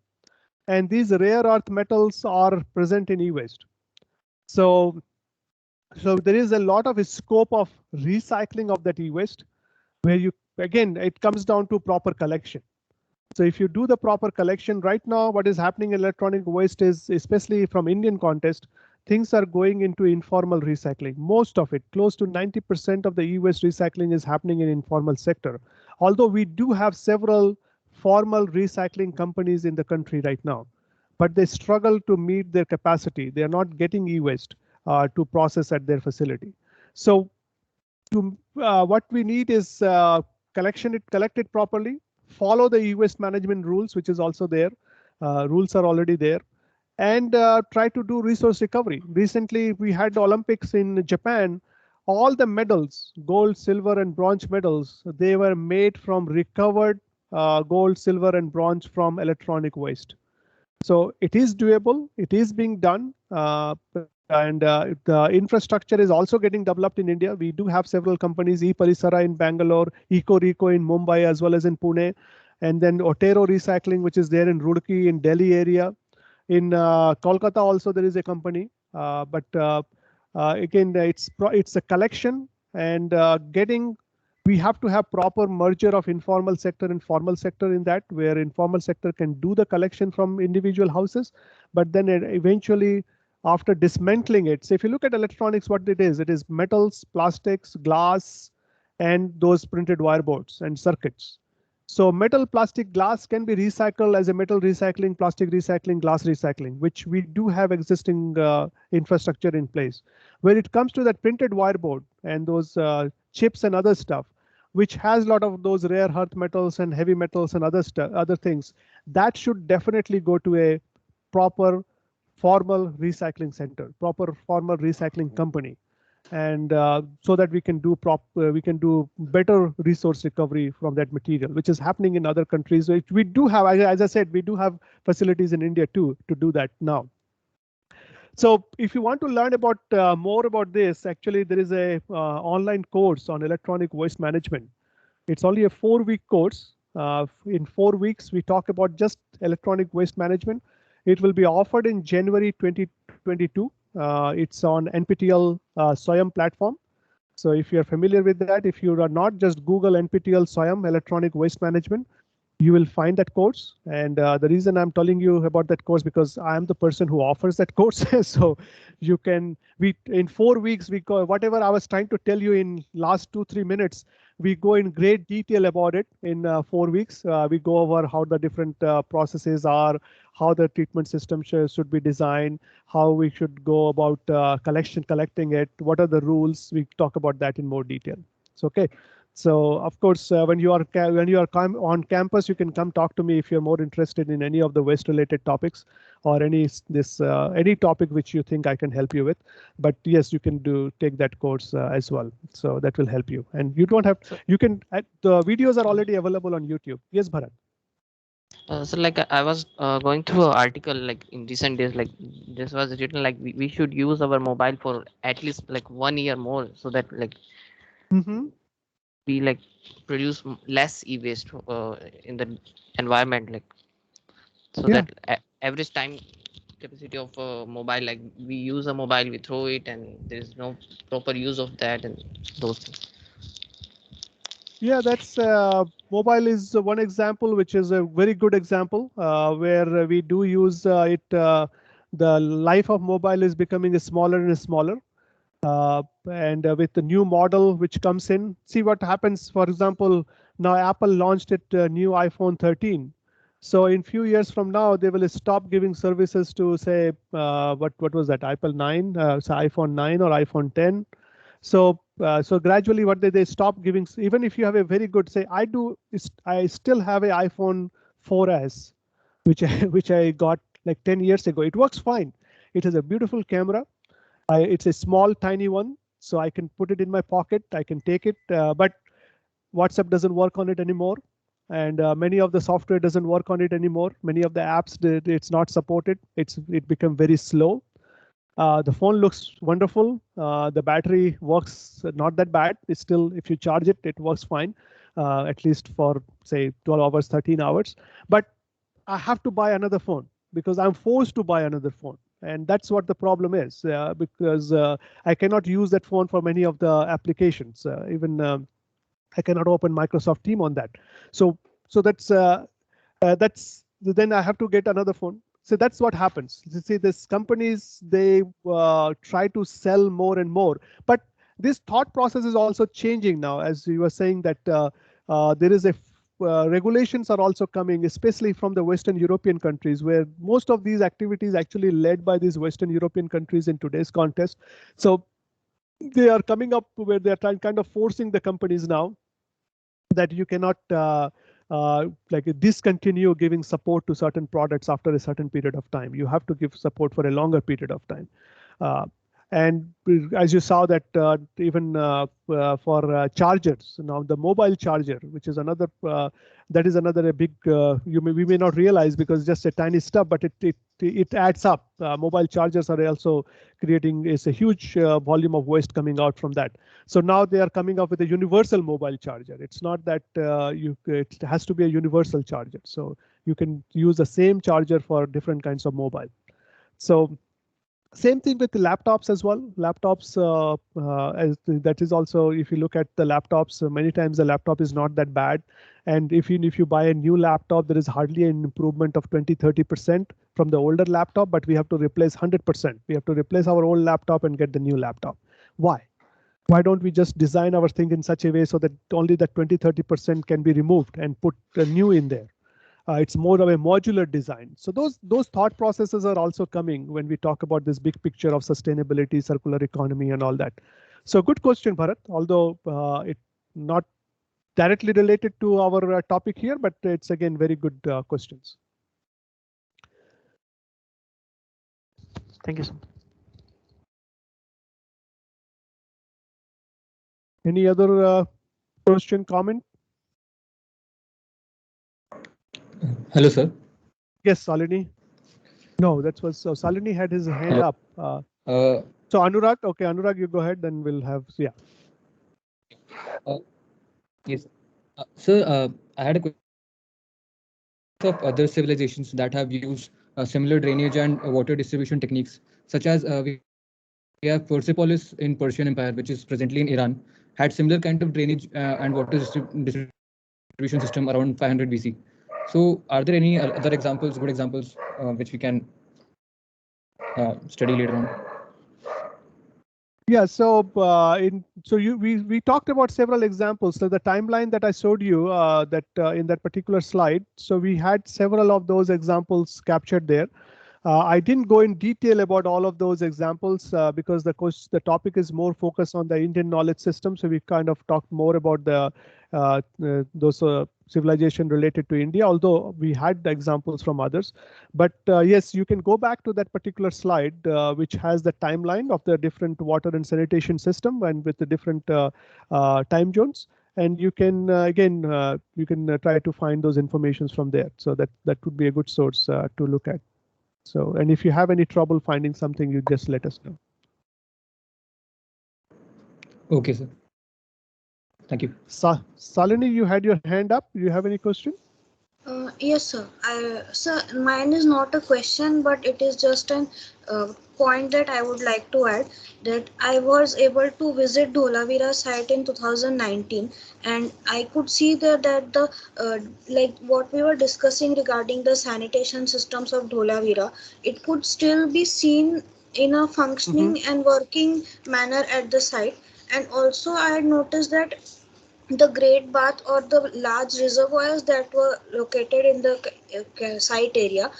And these rare earth metals are present in e-waste. So there is a lot of scope of recycling of that e-waste, where again, it comes down to proper collection. So if you do the proper collection right now, what is happening in electronic waste is, especially from Indian context, things are going into informal recycling. Most of it, close to 90% of the e-waste recycling is happening in informal sector. Although we do have several formal recycling companies in the country right now, but they struggle to meet their capacity. They are not getting e-waste to process at their facility. So what we need is collect it properly, follow the e-waste management rules, which is also there. Rules are already there, and try to do resource recovery. Recently, we had the Olympics in Japan. All the medals, gold, silver, and bronze medals, they were made from recovered gold, silver, and bronze from electronic waste. So it is doable. It is being done. And the infrastructure is also getting developed in India. We do have several companies, eParisara in Bangalore, EcoReco in Mumbai, as well as in Pune. And then Otero Recycling, which is there in Roorkee in Delhi area. In Kolkata also there is a company. But again, it's a collection and we have to have proper merger of informal sector and formal sector in that, where informal sector can do the collection from individual houses, but then eventually after dismantling it. So if you look at electronics, what it is metals, plastics, glass, and those printed wire boards and circuits. So metal, plastic, glass can be recycled as a metal recycling, plastic recycling, glass recycling, which we do have existing infrastructure in place. When it comes to that printed wire board and those chips and other stuff, which has a lot of those rare earth metals and heavy metals and other things, that should definitely go to a proper formal recycling center, proper formal recycling company, and so that we can do better resource recovery from that material, which is happening in other countries. Which we do have, as I said, we do have facilities in India too to do that now. So if you want to learn about more about this, actually there is a online course on electronic waste management. It's only a 4-week course. In 4 weeks, we talk about just electronic waste management. It will be offered in January 2022. It's on NPTEL SWAYAM platform. So if you're familiar with that, if you are not, just Google NPTEL SWAYAM electronic waste management. You will find that course. And the reason I'm telling you about that course, because I am the person who offers that course. So you can, in 4 weeks, we go, whatever I was trying to tell you in last 2-3 minutes, we go in great detail about it in 4 weeks. We go over how the different processes are, how the treatment system should be designed, how we should go about collecting it, what are the rules. We talk about that in more detail. So, okay. So of course, when you are on campus, you can come talk to me if you're more interested in any of the waste-related topics or any topic which you think I can help you with. But yes, you can take that course as well. So that will help you. And you don't have the videos are already available on YouTube. Yes, Bharat. So like I was going through an article like in recent days, like this was written like we should use our mobile for at least like 1 year more, so that like we like produce less e-waste in the environment, like so that average time capacity of a mobile, like we use a mobile, we throw it, and there is no proper use of that and those things. Yeah, that's mobile is one example, which is a very good example where we do use it. The life of mobile is becoming smaller and smaller. And with the new model which comes in, see what happens. For example, now Apple launched it new iPhone 13. So in few years from now, they will stop giving services to say what was that, Apple 9, so iPhone 9 or iPhone 10. So gradually what they stop giving, even if you have a very good, say I still have an iPhone 4S, which I got like 10 years ago. It works fine. It has a beautiful camera. It's a small, tiny one, so I can put it in my pocket. I can take it, but WhatsApp doesn't work on it anymore. And many of the software doesn't work on it anymore. Many of the apps, it's not supported. It become very slow. The phone looks wonderful. The battery works not that bad. It's still, if you charge it, it works fine, at least for say 12 hours, 13 hours. But I have to buy another phone because I'm forced to buy another phone. And that's what the problem is, because I cannot use that phone for many of the applications. Even I cannot open Microsoft Teams on that. So that's then I have to get another phone. So that's what happens. You see, these companies, they try to sell more and more, but this thought process is also changing now. As you were saying that there is a regulations are also coming, especially from the Western European countries, where most of these activities actually led by these Western European countries in today's contest. So they are coming up where they're kind of forcing the companies now that you cannot like discontinue giving support to certain products after a certain period of time. You have to give support for a longer period of time. And as you saw that even for chargers, now the mobile charger, which is another that is another a big we may not realize because just a tiny stuff, but it adds up. Mobile chargers are also creating is a huge volume of waste coming out from that. So now they are coming up with a universal mobile charger. It's not that it has to be a universal charger. So you can use the same charger for different kinds of mobile. So same thing with the laptops as well. Laptops, that is also, if you look at the laptops, many times the laptop is not that bad. And if you buy a new laptop, there is hardly an improvement of 20-30% from the older laptop, but we have to replace 100%. We have to replace our old laptop and get the new laptop. Why? Why don't we just design our thing in such a way so that only that 20-30% can be removed and put a new in there? It's more of a modular design. So those thought processes are also coming when we talk about this big picture of sustainability, circular economy, and all that. So good question, Bharat. Although it not directly related to our topic here, but it's again very good questions. Thank you, sir. Any other question, comment? Hello, sir. Yes, Salini. No, that was so Salini had his hand up. Uh, So Anurag, okay, Anurag, you go ahead, then we'll have, yeah. yes, sir. I had a question of other civilizations that have used similar drainage and water distribution techniques, such as we have Persepolis in Persian Empire, which is presently in Iran, had similar kind of drainage and water distribution system around 500 BC. So, are there any other examples, good examples, which we can study later on? Yeah, so we talked about several examples. So the timeline that I showed you that in that particular slide, so we had several of those examples captured there. I didn't go in detail about all of those examples because the topic is more focused on the Indian knowledge system. So we kind of talked more about those civilization related to India, although we had the examples from others. But yes, you can go back to that particular slide, which has the timeline of the different water and sanitation system and with the different time zones. And you can again, you can try to find those informations from there. So that would be a good source to look at. So, and if you have any trouble finding something, you just let us know. Okay, sir. Thank you. Salini, you had your hand up. Do you have any question? Yes, sir. Sir, mine is not a question, but it is just an point that I would like to add, that I was able to visit Dholavira site in 2019, and I could see that the like what we were discussing regarding the sanitation systems of Dholavira, it could still be seen in a functioning and working manner at the site. And also I had noticed that the Great Bath or the large reservoirs that were located in the site area,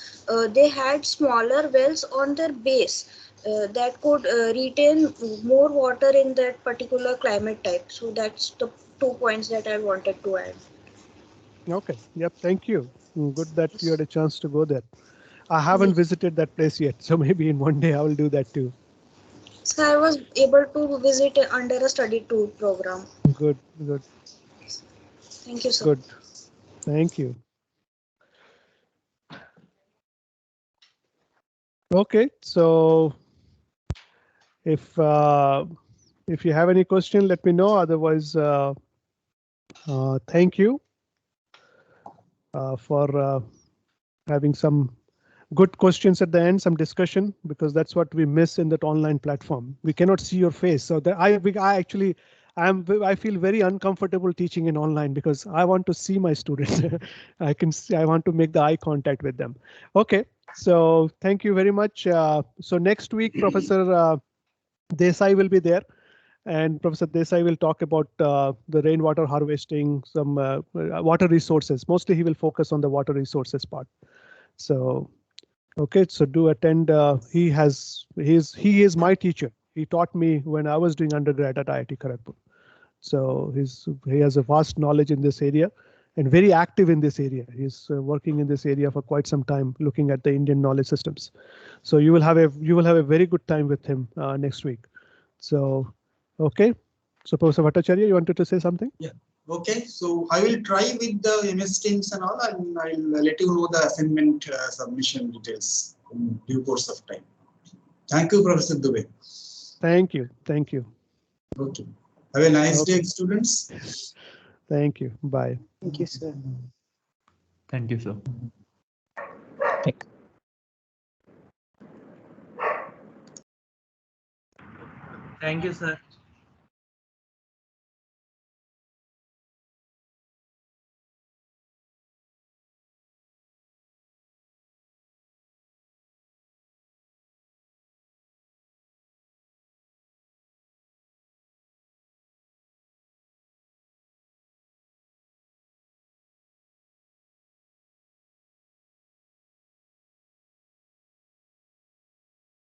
they had smaller wells on their base that could retain more water in that particular climate type. So that's the 2 points that I wanted to add. Okay. Yep. Thank you. Good that you had a chance to go there. I haven't visited that place yet, so maybe in one day I will do that too. So I was able to visit under a study tour program. Good. Good. Thank you, sir. Good. Thank you. Okay, so if you have any question, let me know. Otherwise, thank you for having some good questions at the end, some discussion, because that's what we miss in that online platform. We cannot see your face, so that I feel very uncomfortable teaching in online because I want to see my students. I want to make the eye contact with them. Okay, so thank you very much. So next week, Professor Desai will be there, and Professor Desai will talk about the rainwater harvesting, some water resources. Mostly he will focus on the water resources part. So, okay, so do attend. He is my teacher. He taught me when I was doing undergrad at IIT Kharagpur. So he has a vast knowledge in this area, and very active in this area. He's working in this area for quite some time, looking at the Indian knowledge systems. So you will have a very good time with him next week. So, okay. So Professor Bhattacharya, you wanted to say something? Yeah. Okay. So I will try with the MS Teams and all, and I'll let you know the assignment submission details in due course of time. Thank you, Professor Dubey. Thank you. Thank you. Okay. Have a nice Okay. day, students. Thank you. Bye. Thank you, sir. Thank you, sir. Thank you, sir.